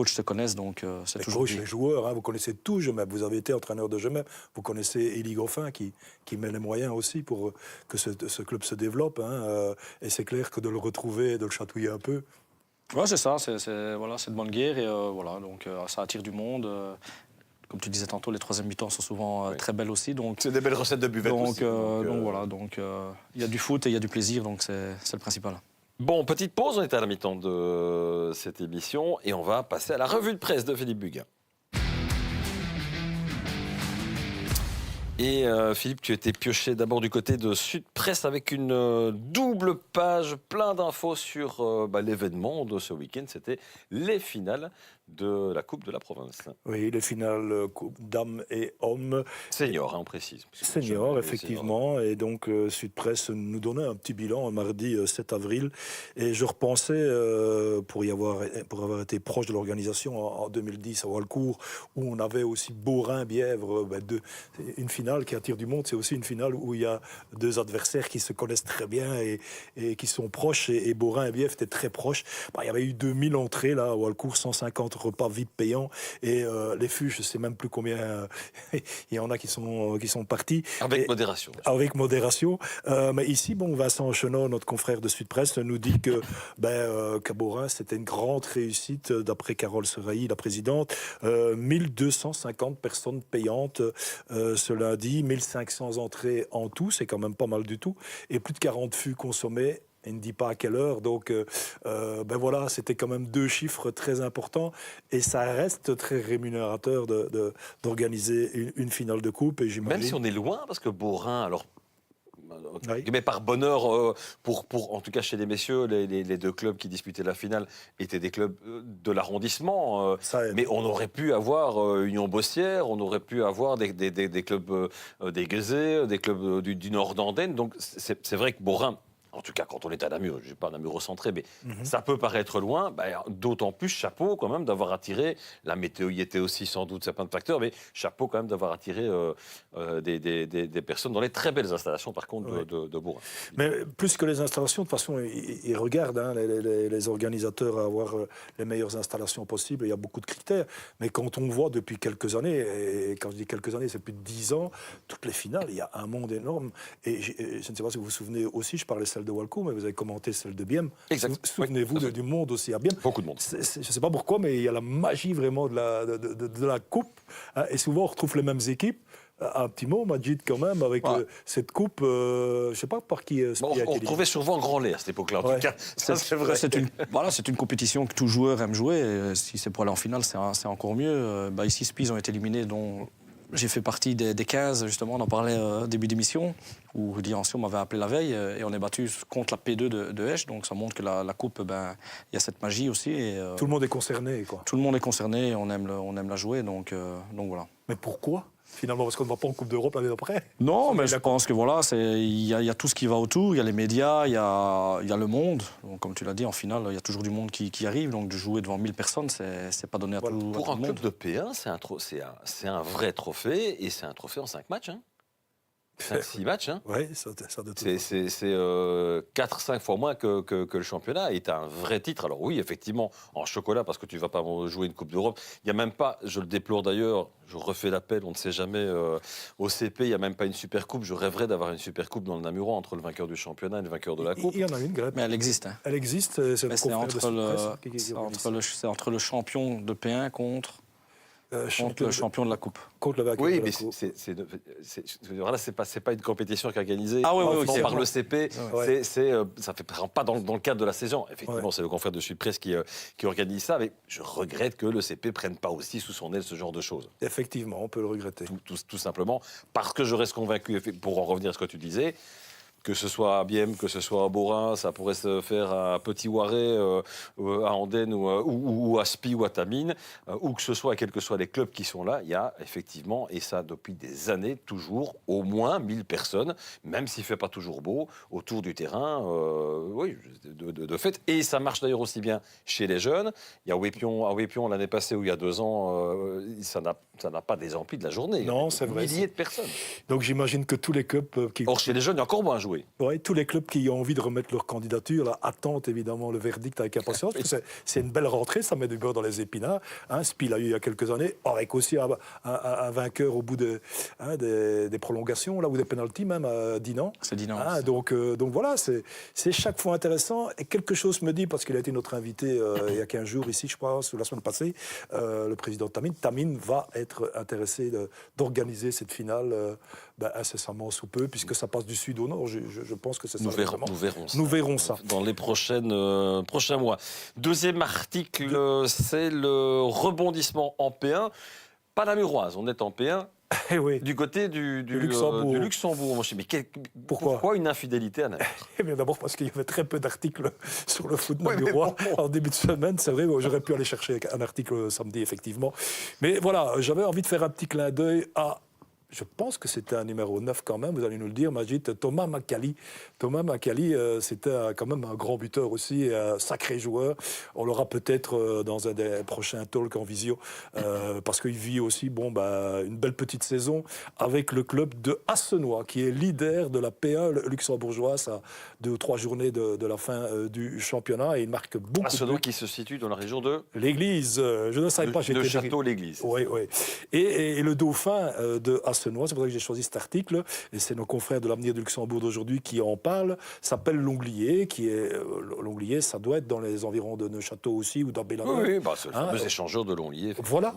se connaissent, donc c'est Les toujours coachs, les joueurs, hein, vous connaissez tous Gemep. Vous avez été entraîneur de Gemep. Vous connaissez Élie Goffin qui met les moyens aussi pour que ce club se développe. Hein, et c'est clair que de le retrouver, de le chatouiller un peu. Ouais, c'est ça, c'est de bonne guerre et voilà, donc ça attire du monde. Comme tu disais tantôt, les troisièmes mi-temps sont souvent très belles aussi. Donc, C'est des belles recettes de buvette donc, aussi. voilà, il y a du foot et il y a du plaisir, donc c'est le principal. Bon, petite pause, on est à la mi-temps de cette émission et on va passer à la revue de presse de Philippe Buguin. Et Philippe, tu étais pioché d'abord du côté de Sud Presse avec une double page, plein d'infos sur l'événement de ce week-end. C'était les finales de la Coupe de la Province. Oui, les finales dames et hommes. Senior, hein, on précise. Senior, effectivement. Et donc, Sud Presse nous donnait un petit bilan un mardi 7 avril. Et je repensais, pour avoir été proche de l'organisation en 2010 à Walcourt, où on avait aussi Beaurain-Bièvre, une finale qui attire du monde. C'est aussi une finale où il y a deux adversaires qui se connaissent très bien et qui sont proches. Et Beaurain et Bièvre étaient très proches. Il y avait eu 2000 entrées là, à Walcourt, 150 repas VIP payants. Et les fûts, je ne sais même plus combien. Il y en a qui sont partis. Avec modération. Avec modération. Mais ici, Vincent Chenot, notre confrère de Sud Presse, nous dit qu'à Beaurain, c'était une grande réussite, d'après Carole Serailly, la présidente. 1250 personnes payantes ce lundi, 1500 entrées en tout, c'est quand même pas mal du tout. Et plus de 40 fûts consommés. Il ne dit pas à quelle heure, donc voilà, c'était quand même deux chiffres très importants et ça reste très rémunérateur d'organiser une finale de coupe. Et même si on est loin, parce que Beaurain, alors, oui. mais par bonheur, pour en tout cas chez les messieurs, les deux clubs qui disputaient la finale étaient des clubs de l'arrondissement. Mais on aurait pu avoir Union Bossière, on aurait pu avoir des clubs d'Aiguezé, des clubs du nord d'Andenne. Donc c'est vrai que Beaurain, en tout cas, quand on est à Namur, je n'ai pas Namur recentré, mais ça peut paraître loin. D'autant plus, chapeau quand même d'avoir attiré, la météo y était aussi sans doute, c'est plein de facteurs, mais chapeau quand même d'avoir attiré des personnes dans les très belles installations, par contre, de Beaurain. Mais plus que les installations, de toute façon, ils regardent les organisateurs à avoir les meilleures installations possibles. Il y a beaucoup de critères. Mais quand on voit depuis quelques années, et quand je dis quelques années, c'est plus de 10 ans, toutes les finales, il y a un monde énorme. Et je ne sais pas si vous vous souvenez aussi, je parlais celle de Walcourt, mais vous avez commenté celle de Bième. Souvenez-vous du monde aussi à Bième. Beaucoup de monde. Je ne sais pas pourquoi, mais il y a la magie vraiment de la coupe. Hein, et souvent, on retrouve les mêmes équipes. Un petit mot, Majid, quand même, avec cette coupe, je ne sais pas par qui. On retrouvait souvent Grand Lait à cette époque-là, en tout cas. Ça, c'est vrai. C'est une compétition que tout joueur aime jouer. Et si c'est pour aller en finale, c'est encore mieux. Ici, Spies ont été éliminés, dont j'ai fait partie des 15, justement, on en parlait début d'émission, où Rudy Ancien m'avait appelé la veille, et on est battu contre la P2 de Esch, donc ça montre que la coupe, il y a cette magie aussi. Et, tout le monde est concerné, quoi. Tout le monde est concerné, on aime la jouer, donc voilà. Mais pourquoi ? Finalement, parce qu'on ne va pas en Coupe d'Europe l'année d'après. Non, mais je pense que voilà, il y a tout ce qui va autour. Il y a les médias, il y a le monde. Donc, comme tu l'as dit, en finale, il y a toujours du monde qui arrive. Donc de jouer devant 1000 personnes, c'est pas donné à tout le monde. Pour un club de P1, c'est un vrai trophée, et c'est un trophée en 5 matchs. 5-6 matchs. Oui, ça de tout. C'est 4-5 fois moins que le championnat. Et tu as un vrai titre. Alors oui, effectivement, en chocolat, parce que tu ne vas pas jouer une Coupe d'Europe. Il n'y a même pas, je le déplore d'ailleurs, je refais l'appel, on ne sait jamais, au CP, il n'y a même pas une super coupe. Je rêverais d'avoir une super coupe dans le Namurois entre le vainqueur du championnat et le vainqueur de la Coupe. Il y en a une, Grep. Mais elle existe. Elle existe, c'est entre le champion de P1 contre le champion de la Coupe. Contre le vainqueur. Oui, de la mais coupe. c'est pas une compétition qui est organisée par le CP. Ça fait pas dans le cadre de la saison. Effectivement, c'est le confrère de Sud Presse qui organise ça, mais je regrette que le CP prenne pas aussi sous son aile ce genre de choses. Effectivement, on peut le regretter. Tout simplement, parce que je reste convaincu, pour en revenir à ce que tu disais, que ce soit à Bième, que ce soit à Borin, ça pourrait se faire à Petit Ouaré, à Andenne ou à Spi ou à Tamine, ou que ce soit, quels que soient les clubs qui sont là, il y a effectivement, et ça depuis des années, toujours au moins 1000 personnes, même s'il ne fait pas toujours beau, autour du terrain, oui, de fait. Et ça marche d'ailleurs aussi bien chez les jeunes. Il y a à Wépion l'année passée ou il y a 2 ans, ça n'a pas désempli de la journée. Non, c'est vrai. Milliers de personnes. Donc j'imagine que tous les clubs qui... Or, chez les jeunes, il y a encore moins à jouer. Ouais, tous les clubs qui ont envie de remettre leur candidature là, attendent évidemment le verdict avec impatience. Parce que c'est une belle rentrée, ça met du beurre dans les épinards. Spi l'a eu il y a quelques années, avec aussi un vainqueur au bout des prolongations là, ou des pénaltys même à Dinan. C'est Dinan. Donc voilà, c'est chaque fois intéressant. Et quelque chose me dit, parce qu'il a été notre invité il y a 15 jours ici, je pense, ou la semaine passée, le président de Tamine. Tamine va être intéressé d'organiser cette finale incessamment sous peu, puisque ça passe du sud au nord. Je pense que c'est ça. Nous verrons ça dans les prochains mois. Deuxième article, c'est le rebondissement en P1. Pas la Muroise, on est en P1. Oui. Du côté du Luxembourg. Moi, je dis, mais pourquoi une infidélité à Namur? Eh bien, d'abord parce qu'il y avait très peu d'articles sur le foot namurois en début de semaine. C'est vrai, j'aurais pu aller chercher un article samedi, effectivement. Mais voilà, j'avais envie de faire un petit clin d'œil à... Je pense que c'était un numéro 9 quand même, vous allez nous le dire, Majid, Thomas Makali. Thomas Makali, c'était quand même un grand buteur aussi, un sacré joueur. On l'aura peut-être dans un des prochains talks en visio, parce qu'il vit aussi une belle petite saison avec le club de Assenois, qui est leader de la P1 luxembourgeoise à 2 ou 3 journées de la fin du championnat. Et il marque beaucoup. Assenois qui se situe dans la région de... L'Église, je ne savais pas. Le château L'Église. Oui. Et le dauphin de Assenois, c'est pour ça que j'ai choisi cet article, et c'est nos confrères de l'Avenir du Luxembourg d'aujourd'hui qui en parlent, s'appelle L'Onglier, L'Onglier, ça doit être dans les environs de Neuchâtel aussi, ou d'Ambélanger. Oui, c'est le fameux échangeur de L'Onglier. Voilà.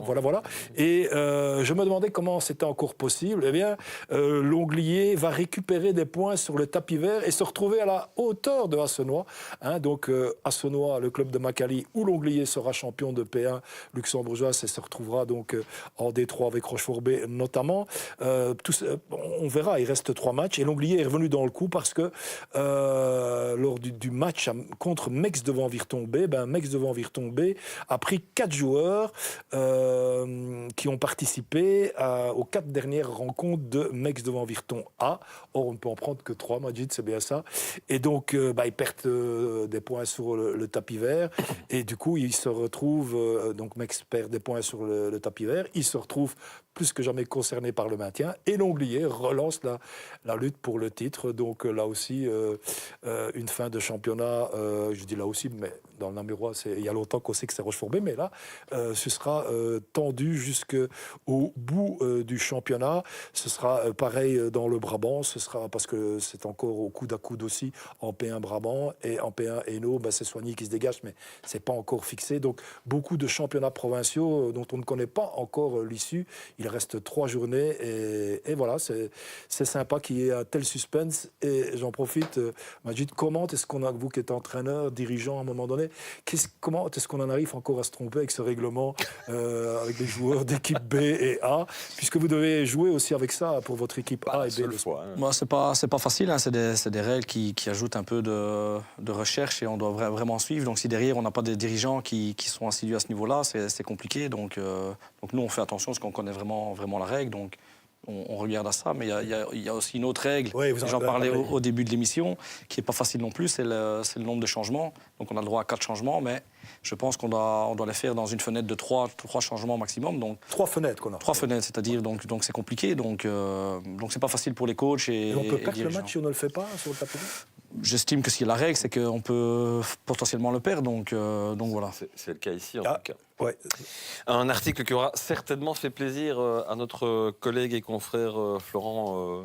Et je me demandais comment c'était encore possible. Eh bien, L'Onglier va récupérer des points sur le tapis vert et se retrouver à la hauteur de Assenois. Donc, Assenois, le club de Makali, où L'Onglier sera champion de P1 luxembourgeoise et se retrouvera donc en D3 avec Rochefort-B notamment. On verra, il reste 3 matchs et L'Onglier est revenu dans le coup parce que lors du match contre Mex devant Virton B, Mex devant Virton B a pris 4 joueurs qui ont participé aux 4 dernières rencontres de Mex devant Virton A. Or, on ne peut en prendre que 3, Majid, c'est bien ça. Et donc, ils perdent des points sur le tapis vert et du coup, ils se retrouvent, donc Mex perd des points sur le tapis vert, ils se retrouvent plus que jamais concernés par le maintien, et L'Onglier relance la lutte pour le titre. Donc là aussi, une fin de championnat, je dis là aussi, mais dans le Namurois, il y a longtemps qu'on sait que c'est Rochefort-B, mais là, ce sera tendu jusqu'au bout du championnat. Ce sera pareil dans le Brabant, ce sera parce que c'est encore au coude à coude aussi en P1 Brabant, et en P1 Hainaut, c'est Soigny qui se dégage, mais c'est pas encore fixé. Donc beaucoup de championnats provinciaux dont on ne connaît pas encore l'issue. Il reste 3 journées et voilà, c'est sympa qu'il y ait un tel suspense. Et j'en profite, Majid, comment est-ce qu'on a, vous qui êtes entraîneur, dirigeant à un moment donné, comment est-ce qu'on en arrive encore à se tromper avec ce règlement, avec les joueurs d'équipe B et A, puisque vous devez jouer aussi avec ça pour votre équipe A et B. Moi, c'est pas facile, c'est des règles qui ajoutent un peu de recherche et on doit vraiment suivre. Donc si derrière on n'a pas des dirigeants qui sont assidus à ce niveau-là, c'est compliqué. Donc nous on fait attention parce qu'on connaît vraiment la règle. Donc on regarde à ça, mais il y a aussi une autre règle, j'en parlais au début de l'émission, qui n'est pas facile non plus, c'est le nombre de changements. Donc on a le droit à 4 changements, mais je pense qu'on doit les faire dans une fenêtre de 3 changements maximum. Donc 3 fenêtres qu'on a. 3 fenêtres, c'est-à-dire, donc c'est compliqué, donc c'est pas facile pour les coachs. Et on peut perdre le match si on ne le fait pas sur le tapis? J'estime que si la règle, c'est qu'on peut potentiellement le perdre, donc voilà. C'est le cas ici, en tout cas. Ouais. Un article qui aura certainement fait plaisir à notre collègue et confrère Florent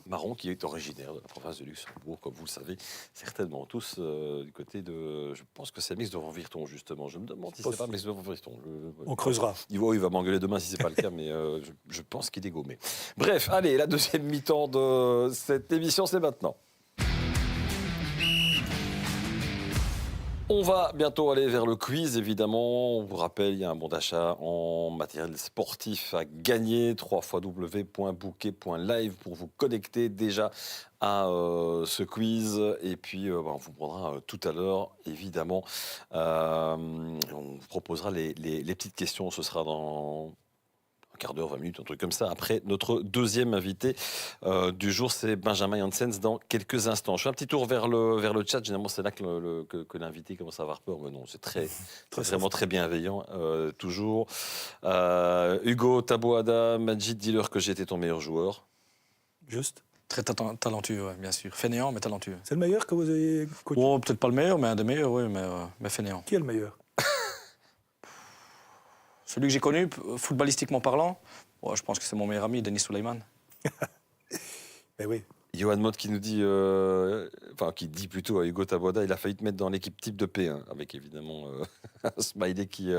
Marron, qui est originaire de la province de Luxembourg, comme vous le savez, certainement tous du côté de... Je pense que c'est Mex devant Virton, justement. Je me demande si c'est pas Mex devant Virton. On creusera. Il va m'engueuler demain si c'est pas le cas, mais je pense qu'il est gommé. Bref, allez, la deuxième mi-temps de cette émission, c'est maintenant. On va bientôt aller vers le quiz, évidemment. On vous rappelle, il y a un bon d'achat en matériel sportif à gagner. www.bouquet.live pour vous connecter déjà à ce quiz. Et puis, on vous prendra tout à l'heure, évidemment. On vous proposera les petites questions. Ce sera dans quart d'heure, 20 minutes, un truc comme ça. Après, notre deuxième invité du jour, c'est Benjamin Janssens dans quelques instants. Je fais un petit tour vers le chat. Généralement, c'est là que l'invité commence à avoir peur. Mais non, c'est vraiment très bienveillant, toujours. Hugo Taboada, Majid, dis-leur que j'ai été ton meilleur joueur. Juste. Très talentueux, ouais, bien sûr. Fainéant, mais talentueux. C'est le meilleur que vous avez coaché? Oh, peut-être pas le meilleur, mais un des meilleurs, oui, mais fainéant. Qui est le meilleur? Celui que j'ai connu, footballistiquement parlant, je pense que c'est mon meilleur ami, Denis Suleiman. Ben oui. Johan Mott qui nous dit, qui dit plutôt à Hugo Taboada, il a failli te mettre dans l'équipe type de P1, avec évidemment un smiley qui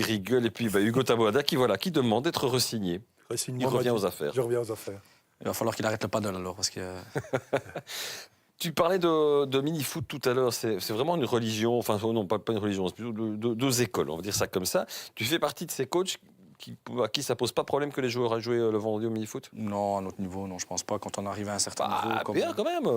rigole. Et puis Hugo Taboada qui demande d'être re-signé. Il revient aux affaires. Je reviens aux affaires. Il va falloir qu'il arrête le paddle alors, parce que... Tu parlais de mini-foot tout à l'heure, c'est vraiment une religion, enfin non, pas une religion, c'est plutôt deux écoles, on va dire ça comme ça. Tu fais partie de ces coachs à qui ça pose pas problème que les joueurs aient joué le vendredi au mini-foot? Non, à notre niveau, non, je pense pas. Quand on arrive à un certain niveau... Bien quand même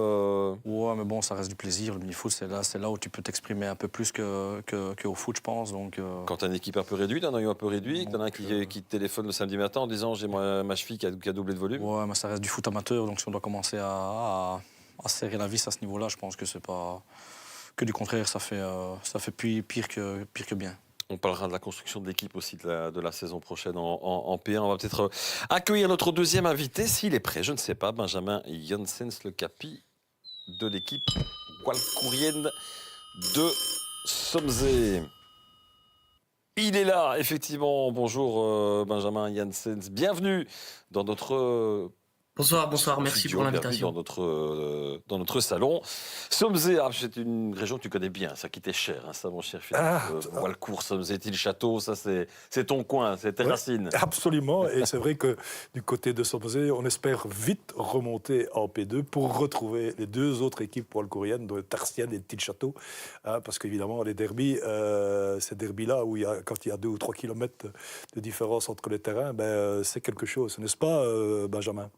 Ouais, mais bon, ça reste du plaisir. Le mini-foot, c'est là où tu peux t'exprimer un peu plus qu'au foot, je pense. Donc, Quand tu as une équipe un peu réduite, un noyau un peu réduit, que tu en as un qui te téléphone le samedi matin en disant j'ai ma cheville qui a doublé de volume. Ouais, mais ça reste du foot amateur, donc si on doit commencer à serrer la vis à ce niveau-là, je pense que c'est pas... Que du contraire, ça fait pire que bien. On parlera de la construction de l'équipe aussi de la saison prochaine en P1. On va peut-être accueillir notre deuxième invité, s'il est prêt, je ne sais pas, Benjamin Janssens, le capi de l'équipe walcourienne de Somzé. Il est là, effectivement. Bonjour Benjamin Janssens, bienvenue dans notre... Bonsoir, merci pour l'invitation. Dans notre salon. Somzé, c'est une région que tu connais bien, ça qui t'est cher, ça mon cher Philippe. Walcourt, Somzé, Til-Château, ça c'est ton coin, c'est tes racines. Absolument, et c'est vrai que du côté de Somzé, on espère vite remonter en P2 pour retrouver les deux autres équipes walcouriennes, de Tarsienne et de Til-Château, parce qu'évidemment les derbys, ces derbys-là où quand il y a 2 ou 3 kilomètres de différence entre les terrains, c'est quelque chose, n'est-ce pas Benjamin?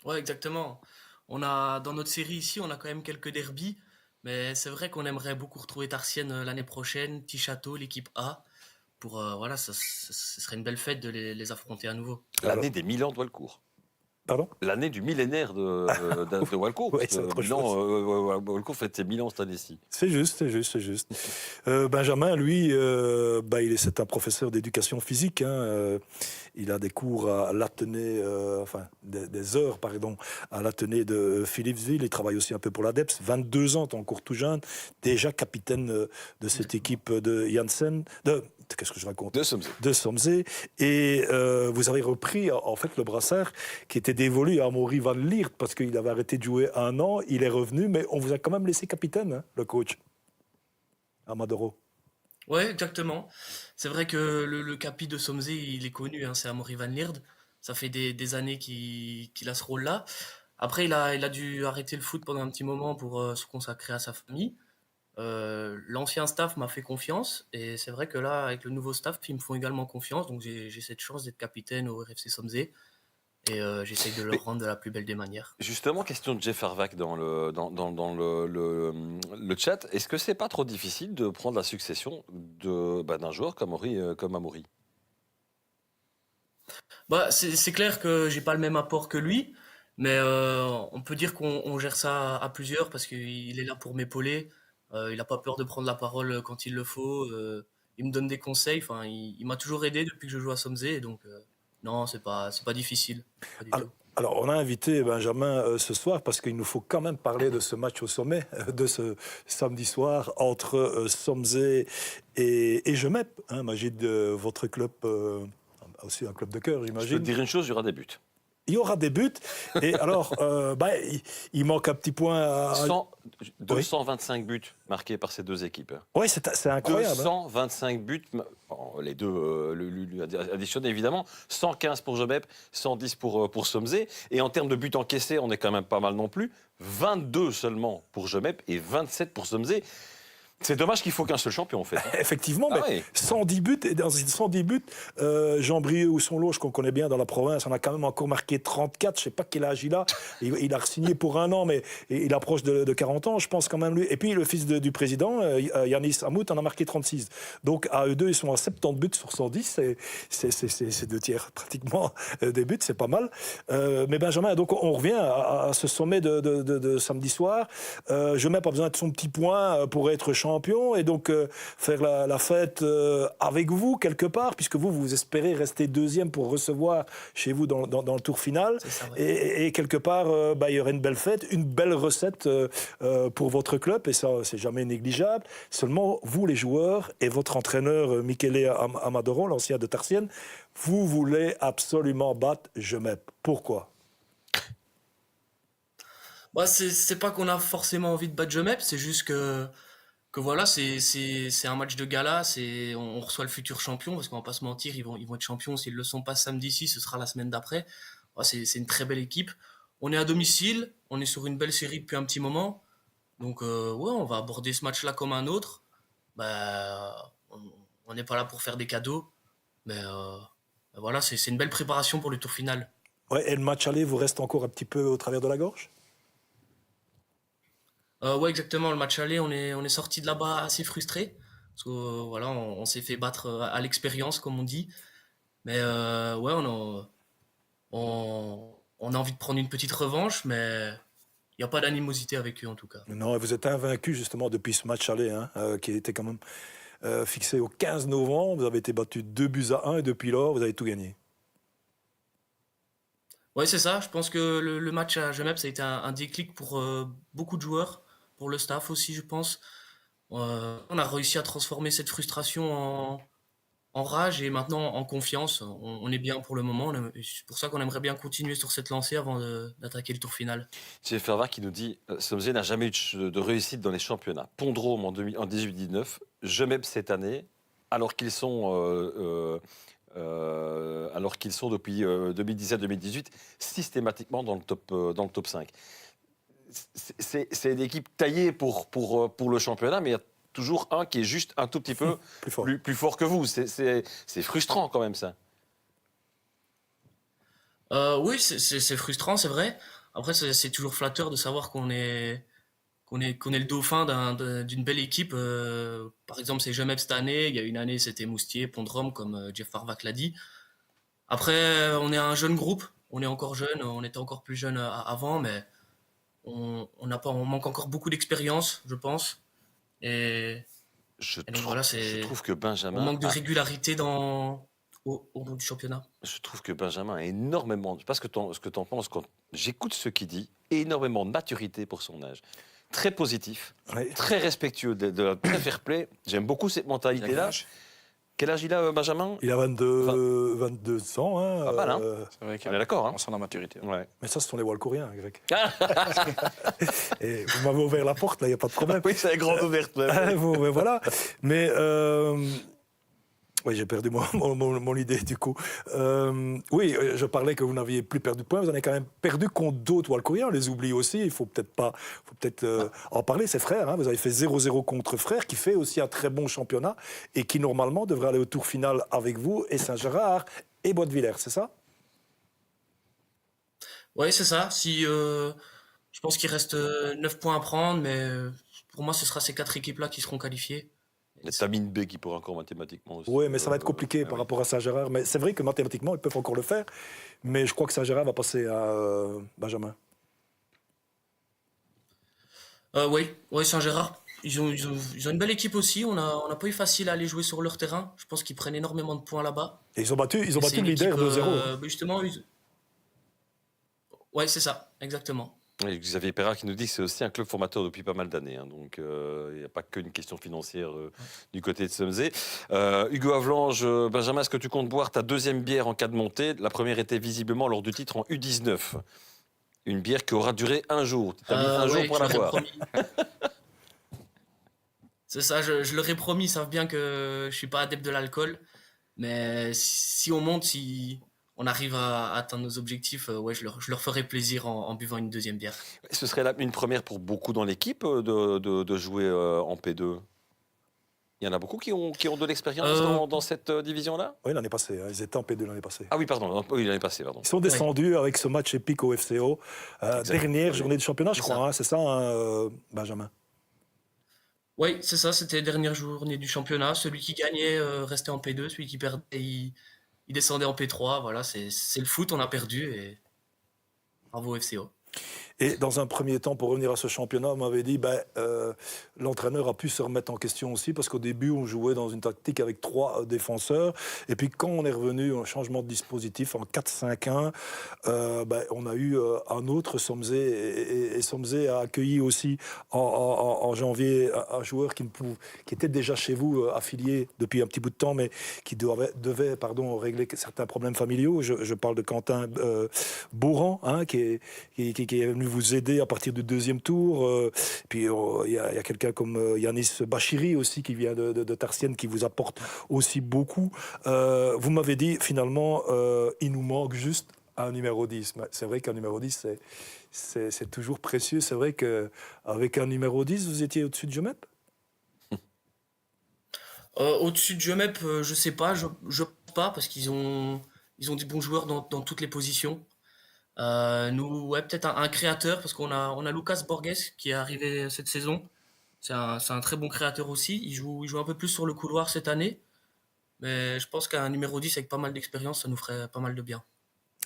Ouais, exactement. Dans notre série ici, on a quand même quelques derbys, mais c'est vrai qu'on aimerait beaucoup retrouver Tarsienne l'année prochaine, Til-Château, l'équipe A, pour ce serait une belle fête de les affronter à nouveau. L'année des 1000 ans de Walcourt. Pardon? L'année du millénaire de Walcourt. Oui, c'est autre chose. Walcourt fête ses 1000 ans cette année-ci. C'est juste. Benjamin, lui, c'est un professeur d'éducation physique. Il a des cours à l'Athénée, des heures, pardon, à l'Athénée de Philippsville. Il travaille aussi un peu pour l'ADEPS. 22 ans, encore tout jeune, déjà capitaine de cette équipe de Janssen. Qu'est-ce que je raconte? De Somzé. Et vous avez repris, en fait, le brassard qui était dévolu à Amaury Van Liert parce qu'il avait arrêté de jouer 1 an. Il est revenu, mais on vous a quand même laissé capitaine, le coach, Amadoro. Oui, exactement. C'est vrai que le capi de Somzé, il est connu, c'est Amaury Van Liert. Ça fait des années qu'il a ce rôle-là. Après, il a dû arrêter le foot pendant un petit moment pour se consacrer à sa famille. L'ancien staff m'a fait confiance et c'est vrai que là, avec le nouveau staff, ils me font également confiance. Donc j'ai cette chance d'être capitaine au RFC Somzé et j'essaye de leur rendre de la plus belle des manières. Justement, question de Jeff Harvac dans le chat. Est-ce que c'est pas trop difficile de prendre la succession d'un joueur comme Amaury? C'est clair que j'ai pas le même apport que lui, mais on peut dire qu'on gère ça à plusieurs parce qu'il est là pour m'épauler. Il n'a pas peur de prendre la parole quand il le faut. Il me donne des conseils. Il m'a toujours aidé depuis que je joue à Somzé. Donc, non, c'est pas difficile. Pas du tout. Alors, on a invité Benjamin ce soir parce qu'il nous faut quand même parler de ce match au sommet, de ce samedi soir entre Somzé et Gemep. Majid, votre club, aussi un club de cœur, j'imagine. Je peux te dire une chose, il y aura des buts. Il y aura des buts. Et alors, il manque un petit point 225 buts marqués par ces deux équipes. Oui, c'est incroyable. 225 buts, bon, les deux additionnés évidemment, 115 pour Jemep, 110 pour Somzé. Et en termes de buts encaissés, on est quand même pas mal non plus. 22 seulement pour Jemep et 27 pour Somzé. C'est dommage qu'il faut qu'un seul champion, en fait. Effectivement, mais oui. 110 buts, et dans ces 110 buts, Jean-Brieuc ou Sonloge, qu'on connaît bien dans la province, on a quand même encore marqué 34, je ne sais pas quel âge il a. Il a signé pour 1 an, mais il approche de 40 ans, je pense quand même lui. Et puis le fils du président, Yanis Hamout, en a marqué 36. Donc à eux deux, ils sont à 70 buts sur 110, c'est 2 tiers pratiquement des buts, c'est pas mal. Mais Benjamin, donc on revient à ce sommet de samedi soir. Jemep a besoin de son petit point pour être champion. Et donc faire la fête avec vous quelque part, puisque vous espérez rester 2e pour recevoir chez vous dans le tour final. C'est ça, ouais. Et quelque part, il y aurait une belle fête, une belle recette pour votre club, et ça, c'est jamais négligeable. Seulement, vous, les joueurs, et votre entraîneur, Michele Amadoro, l'ancien de Tarsienne, vous voulez absolument battre Jemep. Pourquoi ? Bah, c'est pas qu'on a forcément envie de battre Jemep, c'est juste que voilà, c'est un match de gala, on reçoit le futur champion, parce qu'on va pas se mentir, ils vont être champions, s'ils le sont pas samedi-ci, ce sera la semaine d'après. Ouais, c'est une très belle équipe. On est à domicile, on est sur une belle série depuis un petit moment, donc ouais, on va aborder ce match-là comme un autre. Bah, on n'est pas là pour faire des cadeaux, mais voilà, c'est une belle préparation pour le tour final. Ouais, et le match aller vous reste encore un petit peu au travers de la gorge ? Ouais, exactement. Le match aller, on est sorti de là-bas assez frustré. Parce que voilà, on s'est fait battre à l'expérience, comme on dit. Mais ouais, on a envie de prendre une petite revanche, mais il n'y a pas d'animosité avec eux en tout cas. Non, et vous êtes invaincu justement depuis ce match aller, qui était quand même fixé au 15 novembre. Vous avez été battu 2-1 et depuis lors, vous avez tout gagné. Ouais, c'est ça. Je pense que le match à Jemep, ça a été un déclic pour beaucoup de joueurs, pour le staff aussi, je pense. On a réussi à transformer cette frustration en rage et maintenant en confiance. On est bien pour le moment. C'est pour ça qu'on aimerait bien continuer sur cette lancée avant d'attaquer le tour final. C'est Ferva qui nous dit Somzé n'a jamais eu de réussite dans les championnats. Pondrome en 18-19, Jemep cette année, alors qu'ils sont depuis 2017-2018 systématiquement dans le top 5. C'est une équipe taillée pour le championnat, mais il y a toujours un qui est juste un tout petit peu plus fort que vous. C'est frustrant quand même, ça. Oui, c'est frustrant, c'est vrai. Après, c'est toujours flatteur de savoir qu'on est le dauphin d'une belle équipe. Par exemple, c'est Jemep cette année. Il y a une année, c'était Moustier, Pont-de-Rome, comme Jeff Farvac l'a dit. Après, on est un jeune groupe. On est encore jeune. On était encore plus jeune avant, mais on manque encore beaucoup d'expérience, je pense. Je Voilà, trouve que Benjamin... On manque de régularité au bout du championnat. Je trouve que Benjamin a énormément... Je ne sais pas ce que tu en penses quand j'écoute ce qu'il dit. Énormément de maturité pour son âge. Très positif, Oui. très respectueux, très fair-play. J'aime beaucoup cette mentalité-là. Quel âge il a, Benjamin ? Il a 22 ans. Hein, Pas mal, hein. C'est vrai On est d'accord, hein. on sent la maturité. Ouais. Mais ça, ce sont les Walcouriens, Greg. Et vous m'avez ouvert la porte, là, il n'y a pas de problème. Oui, c'est la grande ouverte. Mais voilà. Mais oui, j'ai perdu mon idée du coup. Oui, je parlais que vous n'aviez plus perdu de points. Vous en avez quand même perdu contre d'autres Walcouriens. On les oublie aussi. Il faut peut-être en parler. C'est Frères. Hein. Vous avez fait 0-0 contre Frères, qui fait aussi un très bon championnat et qui normalement devrait aller au tour final avec vous et Saint-Gérard et Bois-de-Villers, c'est ça ? Oui, c'est ça. Je pense qu'il reste 9 points à prendre, mais pour moi, ce sera ces 4 équipes-là qui seront qualifiées. Il y a Tamine B qui pourrait encore mathématiquement aussi. Oui, mais ça va être compliqué par rapport à Saint-Gérard. Mais c'est vrai que mathématiquement, ils peuvent encore le faire. Mais je crois que Saint-Gérard va passer à Benjamin. Oui, Saint-Gérard. Ils ont une belle équipe aussi. On n'a pas eu facile à aller jouer sur leur terrain. Je pense qu'ils prennent énormément de points là-bas. Et ils ont battu C'est le une leader équipe, 2-0. Justement, ouais, c'est ça, exactement. Et Xavier Perra qui nous dit que c'est aussi un club formateur depuis pas mal d'années. Hein, donc il n'y a pas qu'une question financière du côté de Somzé. Hugo Avlange, Benjamin, est-ce que tu comptes boire ta deuxième bière en cas de montée ? La première était visiblement lors du titre en U19. Une bière qui aura duré un jour. Tu as mis un jour pour la boire. C'est ça, je leur ai promis, ils savent bien que je suis pas adepte de l'alcool. Mais si on monte, si on arrive à atteindre nos objectifs, ouais, je leur ferai plaisir en buvant une deuxième bière. Ce serait une première pour beaucoup dans l'équipe de jouer en P2. Il y en a beaucoup qui ont de l'expérience dans cette division-là? Oui, l'année passée. Ils étaient en P2 l'année passée. Ah oui, pardon. Oui, l'année passée, pardon. Ils sont descendus avec ce match épique au FCO. Dernière journée du championnat, je C'est crois. C'est ça, Benjamin? Oui, c'est ça, c'était la dernière journée du championnat. Celui qui gagnait restait en P2, celui qui perdait, il descendait en P3. Voilà, c'est le foot, on a perdu et bravo FCO. Et dans un premier temps, pour revenir à ce championnat, on m'avait dit l'entraîneur a pu se remettre en question aussi, parce qu'au début, on jouait dans une tactique avec 3 défenseurs. Et puis, quand on est revenu au changement de dispositif en 4-5-1, on a eu un autre Somzé. Et Somzé a accueilli aussi en janvier un joueur qui était déjà chez vous, affilié depuis un petit bout de temps, mais qui devait régler certains problèmes familiaux. Je parle de Quentin Bourran, qui est venu vous aider à partir du 2e tour. Puis il y a quelqu'un comme Yanis Bachiri aussi qui vient de Tarsienne, qui vous apporte aussi beaucoup. Vous m'avez dit finalement il nous manque juste un numéro 10. C'est vrai qu'un numéro 10 c'est toujours précieux. C'est vrai qu'avec un numéro 10 vous étiez au-dessus de Jomep? Au-dessus de Jomep, je sais pas, je pense pas, parce qu'ils ont des bons joueurs dans toutes les positions. Nous, ouais, peut-être un créateur, parce qu'on a Lucas Borges qui est arrivé cette saison. C'est un très bon créateur aussi. Il joue un peu plus sur le couloir cette année. Mais je pense qu'un numéro 10 avec pas mal d'expérience, ça nous ferait pas mal de bien.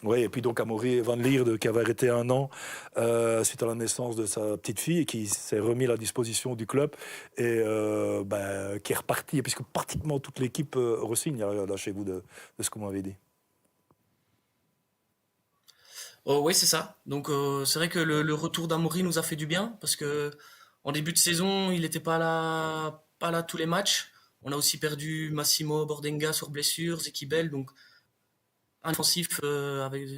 Oui, et puis donc Amaury Van Lierde, qui avait arrêté 1 an suite à la naissance de sa petite fille, et qui s'est remis à la disposition du club, et qui est reparti, puisque pratiquement toute l'équipe re-signe là chez vous de ce que vous m'avez dit. Oh, oui, c'est ça. Donc c'est vrai que le retour d'Amaury nous a fait du bien, parce que en début de saison, il n'était pas là tous les matchs. On a aussi perdu Massimo Bordenga sur blessure, Zeki Bell, donc un défensif avec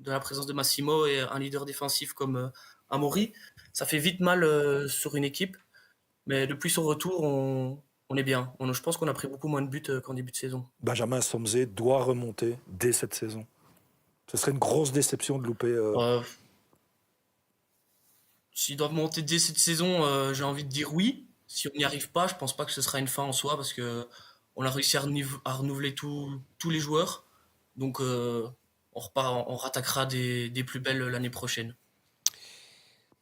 de la présence de Massimo et un leader défensif comme Amaury. Ça fait vite mal sur une équipe, mais depuis son retour, on est bien. Je pense qu'on a pris beaucoup moins de buts qu'en début de saison. Benjamin Somzé doit remonter dès cette saison. Ce serait une grosse déception de louper. S'ils doivent monter dès cette saison, j'ai envie de dire oui. Si on n'y arrive pas, je pense pas que ce sera une fin en soi, parce que on a réussi à renouveler tous les joueurs. Donc on rattaquera des plus belles l'année prochaine.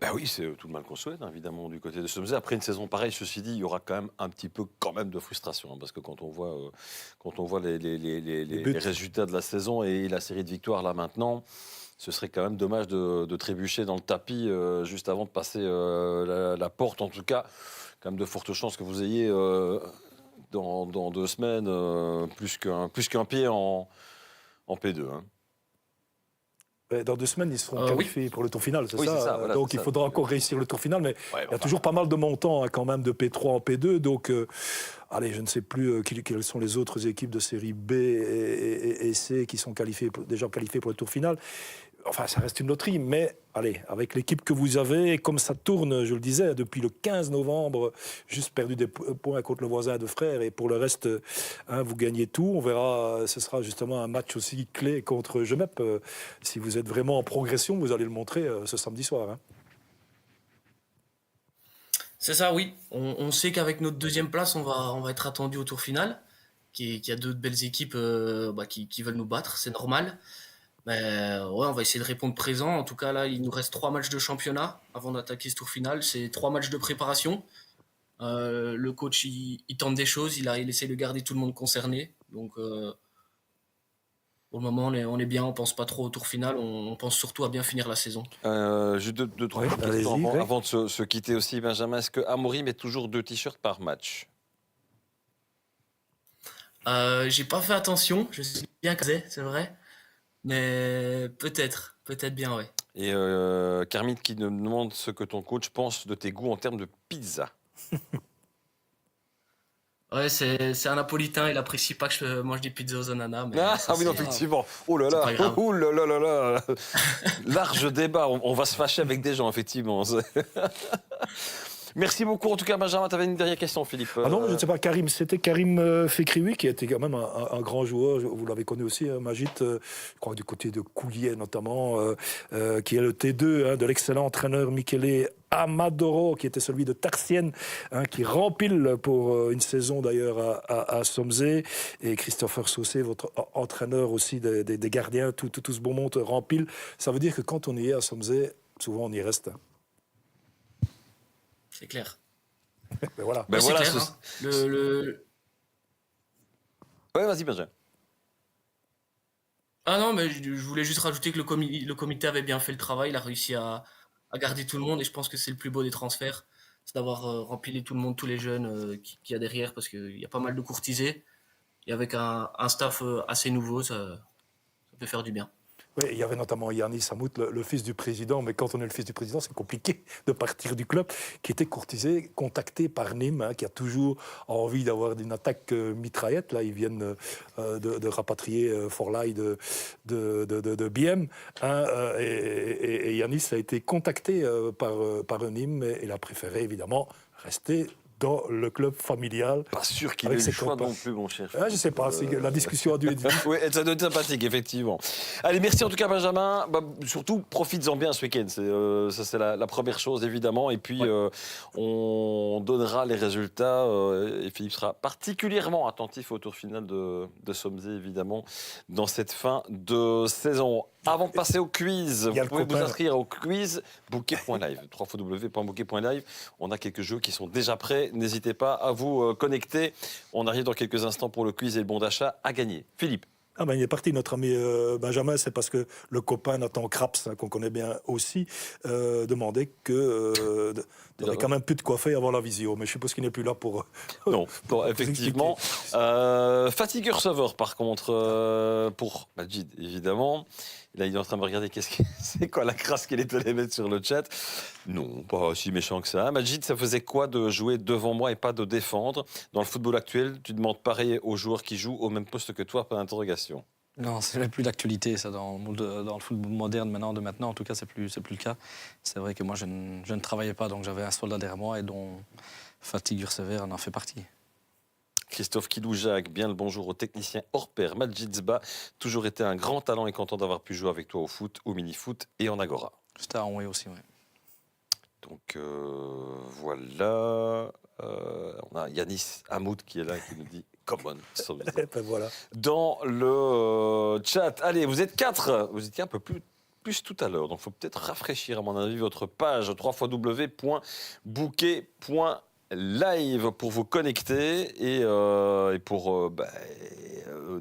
Ben oui, c'est tout le mal qu'on souhaite, évidemment, du côté de Somzé. Après une saison pareille, ceci dit, il y aura quand même un petit peu de frustration, parce que quand on voit les résultats de la saison et la série de victoires là maintenant, ce serait quand même dommage de trébucher dans le tapis juste avant de passer la porte. En tout cas, quand même de fortes chances que vous ayez dans 2 semaines plus qu'un pied en P2. Hein. Dans 2 semaines, ils seront qualifiés pour le tour final, c'est ça, voilà, donc c'est il faudra encore réussir le tour final, mais il y a toujours pas mal de montants quand même de P3 en P2, donc je ne sais plus quelles sont les autres équipes de série B et C qui sont déjà qualifiées pour le tour final. Enfin, ça reste une loterie, mais avec l'équipe que vous avez, comme ça tourne, je le disais, depuis le 15 novembre, juste perdu des points contre le voisin de frères, et pour le reste, vous gagnez tout. On verra, ce sera justement un match aussi clé contre Jomep. Si vous êtes vraiment en progression, vous allez le montrer ce samedi soir. Hein. C'est ça, oui. On sait qu'avec notre 2e place, on va être attendu au tour final, qu'il y a d'autres belles équipes qui veulent nous battre, c'est normal. Mais on va essayer de répondre présent. En tout cas, là, il nous reste 3 matchs de championnat avant d'attaquer ce tour final. C'est 3 matchs de préparation. Le coach, il tente des choses. Il essaie de garder tout le monde concerné. Donc, pour le moment, on est bien. On pense pas trop au tour final. On pense surtout à bien finir la saison. Juste 2-3 questions avant de se quitter aussi, Benjamin. Est-ce que Amaury met toujours 2 t-shirts par match? J'ai pas fait attention. Je sais bien que c'est vrai. Mais peut-être bien, ouais. Et Kermit qui nous demande ce que ton coach pense de tes goûts en termes de pizza. Ouais, c'est un napolitain, il apprécie pas que je mange des pizzas aux ananas. Mais Oui, non, effectivement. Oh là là. Large débat, on va se fâcher avec des gens, effectivement. Merci beaucoup. En tout cas, Benjamin, tu avais une dernière question, Philippe. Ah non, je ne sais pas, c'était Karim Fekrioui qui était quand même un grand joueur. Vous l'avez connu aussi, hein, Majid, je crois du côté de Coulier notamment, qui est le T2 de l'excellent entraîneur Michele Amadoro, qui était celui de Tarsienne, qui rempile pour une saison d'ailleurs à Somzé, et Christopher Saucé, votre entraîneur aussi des gardiens, tout ce beau monde rempile. Ça veut dire que quand on y est à Somzé, souvent on y reste. C'est clair. Mais voilà. Ben Ouais, voilà, c'est clair. Hein. Ouais, vas-y, Benjamin. Ah non, mais je voulais juste rajouter que le comité avait bien fait le travail. Il a réussi à garder tout le monde et je pense que c'est le plus beau des transferts. C'est d'avoir rempli tout le monde, tous les jeunes qu'il y a derrière parce qu'il y a pas mal de courtisés. Et avec un staff assez nouveau, ça peut faire du bien. Oui, il y avait notamment Yannis Hamout, le fils du président, mais quand on est le fils du président, c'est compliqué de partir du club, qui était courtisé, contacté par Nîmes, qui a toujours envie d'avoir une attaque mitraillette. Là, ils viennent de rapatrier Forlai de BM. Et Yannis a été contacté par Nîmes, et il a préféré évidemment rester dans le club familial. Pas sûr qu'il ait Avec le ses choix copains. non plus, mon cher. Je ne sais pas, la discussion a dû être... Oui, ça doit être sympathique, effectivement. Allez, merci en tout cas, Benjamin. Surtout, profites-en bien ce week-end. Ça, c'est la première chose, évidemment. Et puis, on donnera les résultats. Et Philippe sera particulièrement attentif au tour final de Somzé, évidemment, dans cette fin de saison. Avant de passer au quiz, vous pouvez vous inscrire au quiz bouquet.live, www.bouquet.live. On a quelques jeux qui sont déjà prêts. N'hésitez pas à vous connecter. On arrive dans quelques instants pour le quiz et le bon d'achat à gagner. Philippe. Il est parti, notre ami Benjamin. C'est parce que le copain Nathan Kraps, qu'on connaît bien aussi, demandait que il avait quand même plus de quoi faire avant la visio. Mais je suppose qu'il n'est plus là pour... Non, effectivement. Fatigue receveur, par contre, pour Majid, évidemment. Là, il est en train de me regarder c'est quoi la crasse qu'il est allé mettre sur le chat. Non, pas si méchant que ça. Majid, ça faisait quoi de jouer devant moi et pas de défendre? Dans le football actuel, tu demandes pareil aux joueurs qui jouent au même poste que toi, pas d'interrogation. Non, c'est plus d'actualité, ça, dans le football moderne maintenant. En tout cas, c'est plus le cas. C'est vrai que moi, je ne travaillais pas, donc j'avais un soldat derrière moi et dont fatigue sévère en fait partie. Christophe Kidou-Jacques, bien le bonjour au technicien hors pair. Majid Zba, toujours été un grand talent et content d'avoir pu jouer avec toi au foot, au mini-foot et en agora. C'était à Enway aussi, oui. Donc voilà. On a Yanis Hamoud qui est là, qui nous dit « Come on ». Voilà. Dans le chat, allez, vous êtes 4. Vous étiez un peu plus tout à l'heure. Donc il faut peut-être rafraîchir, à mon avis, votre page www.bouquet.live pour vous connecter et pour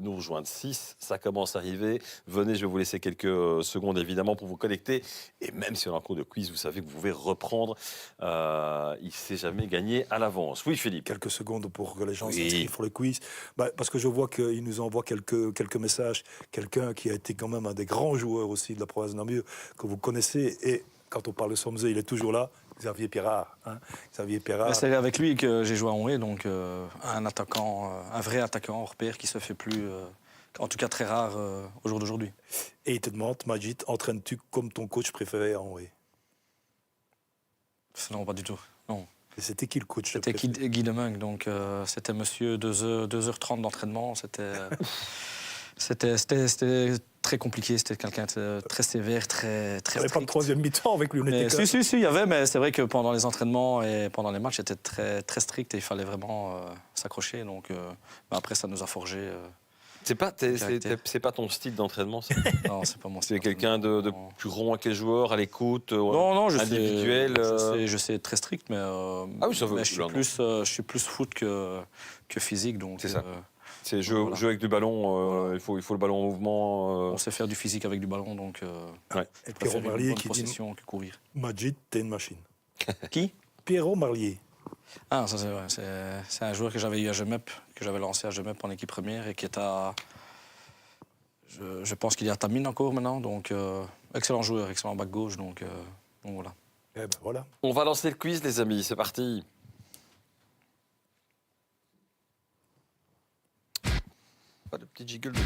nous rejoindre. 6, ça commence à arriver. Venez, je vais vous laisser quelques secondes évidemment pour vous connecter. Et même si on est en cours de quiz, vous savez que vous pouvez reprendre. Il ne s'est jamais gagné à l'avance. Oui, Philippe. Quelques secondes pour que les gens s'inscrivent pour le quiz. Parce que je vois qu'il nous envoie quelques messages. Quelqu'un qui a été quand même un des grands joueurs aussi de la province de Namur, que vous connaissez. Et quand on parle de Somzé, il est toujours là. Xavier Pirard. Xavier Pirard. C'est avec lui que j'ai joué à Enway, donc un attaquant, un vrai attaquant hors pair qui se fait plus, en tout cas très rare au jour d'aujourd'hui. Et il te demande, Majid, entraînes-tu comme ton coach préféré à Enway? Non, pas du tout. Non. Et c'était qui le coach? C'était Guy Demeung, donc c'était monsieur 2h30 d'entraînement. C'était très compliqué, c'était quelqu'un de très sévère, très strict. Il n'y avait pas de strict. troisième mi-temps avec lui, on était Si, il y avait, mais c'est vrai que pendant les entraînements et pendant les matchs, c'était très, très strict et il fallait vraiment s'accrocher. Donc après, ça nous a forgé. C'est pas ton style d'entraînement, ça? Non, c'est pas mon style. C'est quelqu'un de plus rond avec les joueurs, à l'écoute, individuel. Je sais être très strict, mais, je suis plus foot que physique. Donc, c'est ça. C'est jouer avec du ballon, il faut le ballon en mouvement. On sait faire du physique avec du ballon, donc Et Pierrot Marlier qui dit que courir. Majid, t'es une machine. Qui? Pierrot Marlier. Ah, ça c'est vrai. C'est un joueur que j'avais eu à Gemep, que j'avais lancé à Gemep en équipe première et qui est à... Je pense qu'il est à Tamine encore maintenant, donc excellent joueur, excellent back gauche, donc voilà. Voilà. On va lancer le quiz, les amis, c'est parti. Pas de petit jiggle de plus.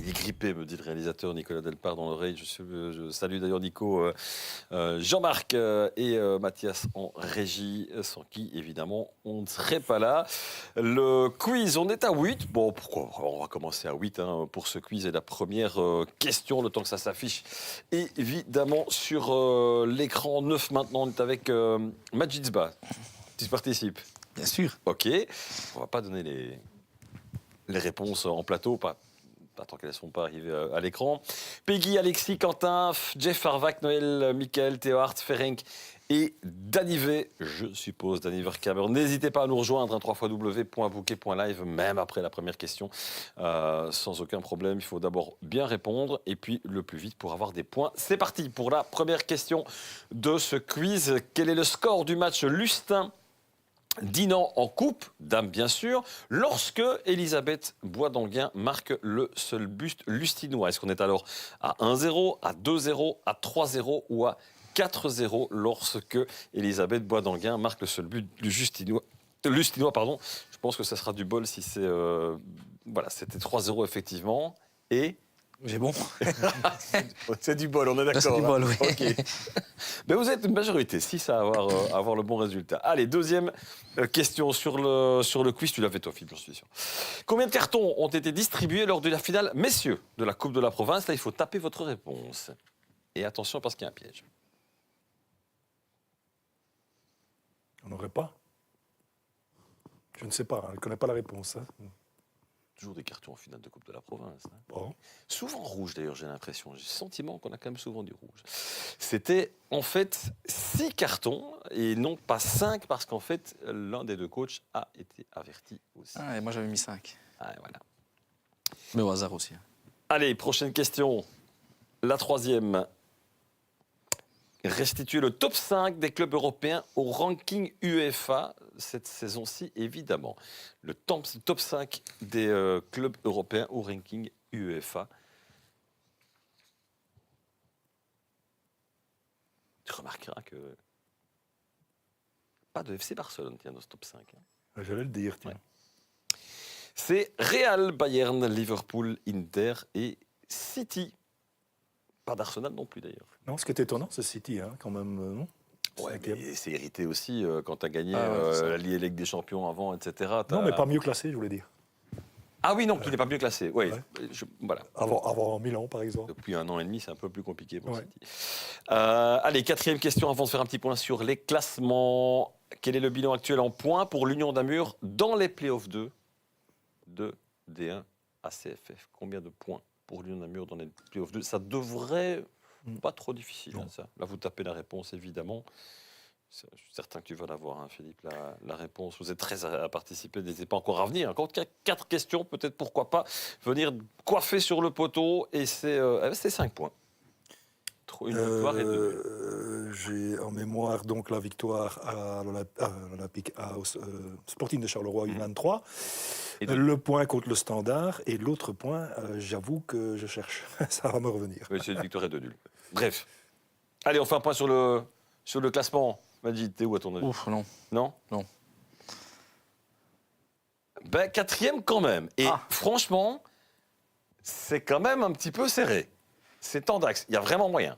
Il est grippé, me dit le réalisateur Nicolas Delpart dans l'oreille. Je salue d'ailleurs Nico, Jean-Marc et Mathias en régie, sans qui, évidemment, on ne serait pas là. Le quiz, on est à 8. Bon, pourquoi? On va commencer à 8 pour ce quiz. Et la première question, le temps que ça s'affiche, évidemment, sur l'écran 9 maintenant. On est avec Majid Sba. Tu participes? Bien sûr. Ok. On va pas donner les réponses en plateau, pas tant qu'elles ne sont pas arrivées à l'écran. Peggy, Alexis, Quentin, Jeff Arvac, Noël, Michael, Théohard, Ferenc et Danivé, je suppose, Dani Verkamer. N'hésitez pas à nous rejoindre, www.bouquet.live, même après la première question, sans aucun problème. Il faut d'abord bien répondre et puis le plus vite pour avoir des points. C'est parti pour la première question de ce quiz. Quel est le score du match Lustin Dinan en coupe, dame bien sûr, lorsque Elisabeth Boisdanguin marque le seul but lustinois? Est-ce qu'on est alors à 1-0, à 2-0, à 3-0 ou à 4-0 lorsque Elisabeth Boisdanguin marque le seul but du lustinois, Je pense que ça sera du bol si c'est... voilà, c'était 3-0 effectivement. Et... J'ai bon. C'est du bol, on est d'accord. C'est du bol, oui. Ok. Mais vous êtes une majorité, 6 à avoir le bon résultat. Allez, deuxième question sur le quiz. Tu l'avais toi, Philippe, j'en suis sûr. Combien de cartons ont été distribués lors de la finale messieurs de la Coupe de la Province? Là, il faut taper votre réponse. Et attention, parce qu'il y a un piège. On n'aurait pas? Je ne sais pas, je ne connais pas la réponse. Toujours des cartons en finale de Coupe de la Province. Bon. Souvent rouge d'ailleurs, j'ai l'impression. J'ai le sentiment qu'on a quand même souvent du rouge. C'était en fait 6 cartons et non pas 5 parce qu'en fait l'un des deux coachs a été averti aussi. Ah, et moi j'avais mis 5. Ah, voilà. Mais au hasard aussi. Allez, prochaine question. La troisième. Restituer le top 5 des clubs européens au ranking UEFA cette saison-ci, évidemment. Le top 5 des clubs européens au ranking UEFA. Tu remarqueras que pas de FC Barcelone tiens, dans ce top 5. J'allais le dire, tiens. Ouais. C'est Real, Bayern, Liverpool, Inter et City. Pas d'Arsenal non plus d'ailleurs. Non, ce qui est étonnant, c'est City, quand même, non? Ouais, Cinquième. mais c'est hérité aussi quand tu as gagné ça. la Ligue des Champions avant, etc. Non, mais pas mieux classé, je voulais dire. Ah oui, non, qui n'est pas mieux classé. Ouais, Ouais. Voilà. Avant Milan, par exemple. Depuis 1 an et demi, c'est un peu plus compliqué pour Ouais. City. Allez, quatrième question avant de faire un petit point sur les classements. Quel est le bilan actuel en points pour l'Union Namur dans les playoffs 2 de D1 à CFF? Combien de points pour l'Union Namur dans les playoffs 2? Ça devrait pas trop difficile, Non. ça. Là, vous tapez la réponse, évidemment. Je suis certain que tu vas l'avoir, Philippe, la réponse. Vous êtes très à participer, n'hésitez pas encore à venir. Encore 4 questions, peut-être, pourquoi pas, venir coiffer sur le poteau. Et c'est 5 points. Une victoire et 2 nuls. J'ai en mémoire donc la victoire à l'Olympique, au Sporting de Charleroi U23. Et deux. Le point contre le Standard et l'autre point, j'avoue que je cherche. Ça va me revenir. Oui, c'est une victoire et 2 nuls. Bref. Allez, on fait un point sur le classement. Majid, t'es où à ton avis? Ouf, non. Non? Non. Ben, 4e quand même. Et franchement, c'est quand même un petit peu serré. C'est tendax. Il y a vraiment moyen.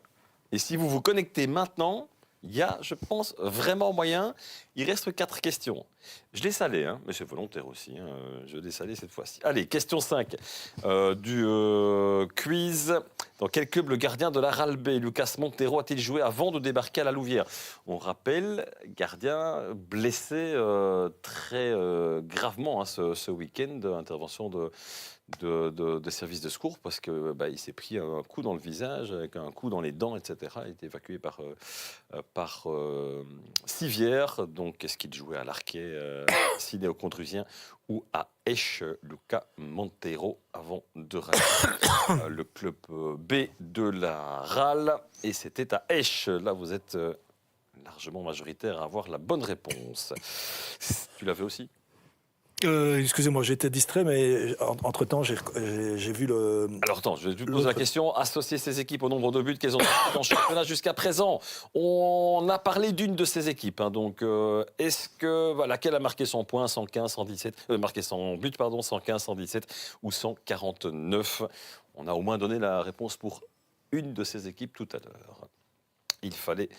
Et si vous vous connectez maintenant, il y a, je pense, vraiment moyen. Il reste 4 questions. Je l'ai salé, mais c'est volontaire aussi. Je l'ai salé cette fois-ci. Allez, question 5 du quiz. Dans quel club le gardien de la Ralbé, Lucas Montero, a-t-il joué avant de débarquer à la Louvière? On rappelle, gardien blessé très gravement ce week-end, intervention de services de secours parce que il s'est pris un coup dans le visage, avec un coup dans les dents, etc. Il a été évacué par civière. Donc, est-ce qu'il jouait à l'Arquet, Cinéo-Contrusien ou à Esch, Lucas Montero, avant de rater le club B de la RAL. Et c'était à Esch. Là, vous êtes largement majoritaire à avoir la bonne réponse. Tu l'avais aussi? Excusez-moi, j'étais distrait, mais entre-temps, j'ai vu le... Alors attends, je vais te poser la question. Associer ces équipes au nombre de buts qu'elles ont dans le championnat jusqu'à présent. On a parlé d'une de ces équipes. Donc, est-ce que laquelle a marqué 100 points, 115, 117, marqué 100 buts, pardon, 115, 117 ou 149? On a au moins donné la réponse pour une de ces équipes tout à l'heure. Il fallait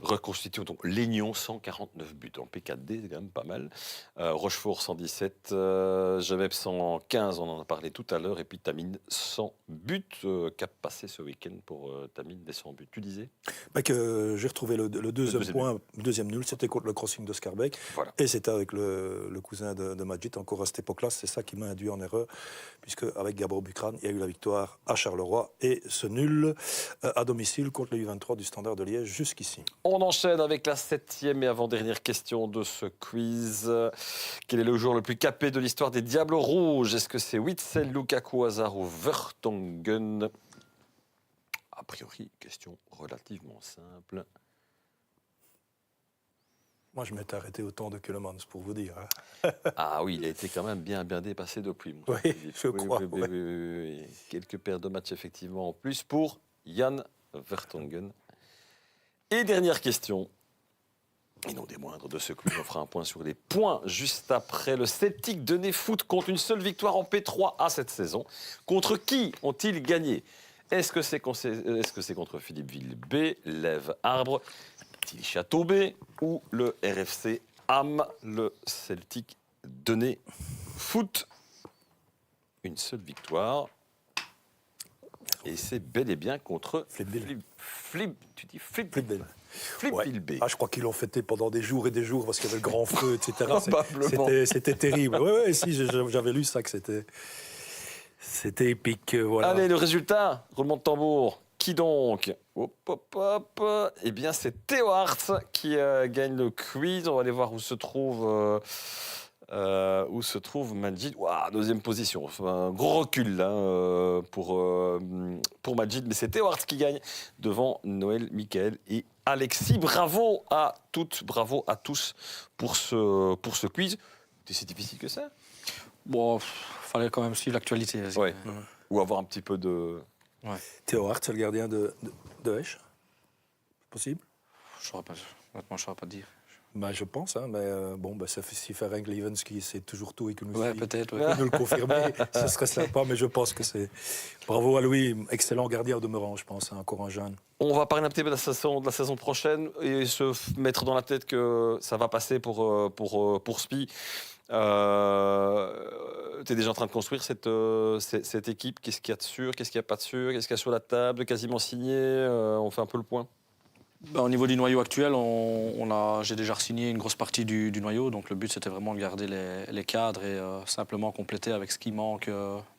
reconstituer donc Légnon, 149 buts en P4D, c'est quand même pas mal. Rochefort, 117. Genève, 115, on en a parlé tout à l'heure. Et puis Tamine, 100 buts. Qu'a passé ce week-end pour Tamine, des 100 buts? Tu disais que j'ai retrouvé le deuxième point, le deuxième nul, c'était contre le crossing de Scarbeck. Voilà. Et c'était avec le cousin de Majid, encore à cette époque-là. C'est ça qui m'a induit en erreur, puisque avec Gabor Bukran, il y a eu la victoire à Charleroi et ce nul à domicile contre le U23 du Standard de Liège jusqu'ici. On enchaîne avec la 7e et avant-dernière question de ce quiz. Quel est le joueur le plus capé de l'histoire des Diables Rouges? Est-ce que c'est Witsel, Lukaku, Hazard ou Vertonghen? A priori, question relativement simple. Moi, je m'étais arrêté au temps de Keulemans, pour vous dire. Hein. Ah oui, il a été quand même bien dépassé depuis. Oui, je crois. Oui. Quelques paires de matchs, effectivement, en plus pour Jan Vertonghen. Et dernière question, et non des moindres de ce quiz, on fera un point sur les points juste après. Le Celtic de Foot compte une seule victoire en P3A cette saison. Contre qui ont-ils gagné? Est-ce que c'est contre Philippeville B, Lève Arbre, Tilly Château B ou le RFC Ham? Le Celtic de Foot, une seule victoire. Et c'est bel et bien contre Flipville. Flipville B. Ah, je crois qu'ils l'ont fêté pendant des jours et des jours parce qu'il y avait le grand feu, etc. Probablement. C'était terrible. Oui, si, j'avais lu ça, que c'était épique. Voilà. Allez, le résultat, roulement de tambour. Qui donc? Hop. Eh bien, c'est Théo Hart qui gagne le quiz. On va aller voir où se trouve Majid. Ouah, deuxième position. Un gros recul là, pour Majid. Mais c'est Théo Hart qui gagne devant Noël, Michael et Alexis. Bravo à toutes, bravo à tous pour ce quiz. C'est si difficile que ça? Bon, fallait quand même suivre l'actualité. Ouais. Ou avoir un petit peu de... Ouais. Théo Hart, c'est le gardien de Esch. Possible? Honnêtement, je ne saurais pas te dire. Ben, je pense, hein, mais ça fait si Ferenc Levens qui sait toujours tout et que nous peut-être. nous le confirmer, ce serait sympa, mais je pense que c'est... Bravo à lui, excellent gardien au demeurant, je pense, hein, encore un jeune. On va parler un petit peu de la saison prochaine et se mettre dans la tête que ça va passer pour Spi. Tu es déjà en train de construire cette équipe. Qu'est-ce qu'il y a de sûr, qu'est-ce qu'il n'y a pas de sûr, qu'est-ce qu'il y a sur la table, quasiment signé. On fait un peu le point. Au niveau du noyau actuel, j'ai déjà signé une grosse partie du noyau. Donc le but, c'était vraiment de garder les cadres et simplement compléter avec ce qui manque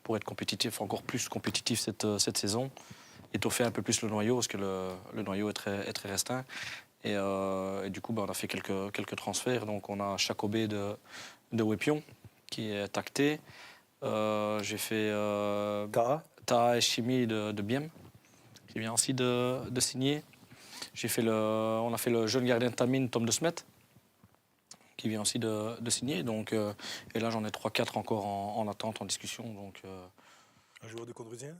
pour être compétitif, encore plus compétitif cette saison. Étoffer un peu plus le noyau, parce que le noyau est très restreint. Et du coup, on a fait quelques transferts. Donc on a Chakobé de Wepion, qui est tacté. J'ai fait Taha et Chimie de Biem, qui vient aussi de signer. On a fait le jeune gardien de Tamine, Tom de Smet, qui vient aussi de signer. Donc, et là, j'en ai 3-4 encore en attente, en discussion. Donc, un joueur du Condrusien?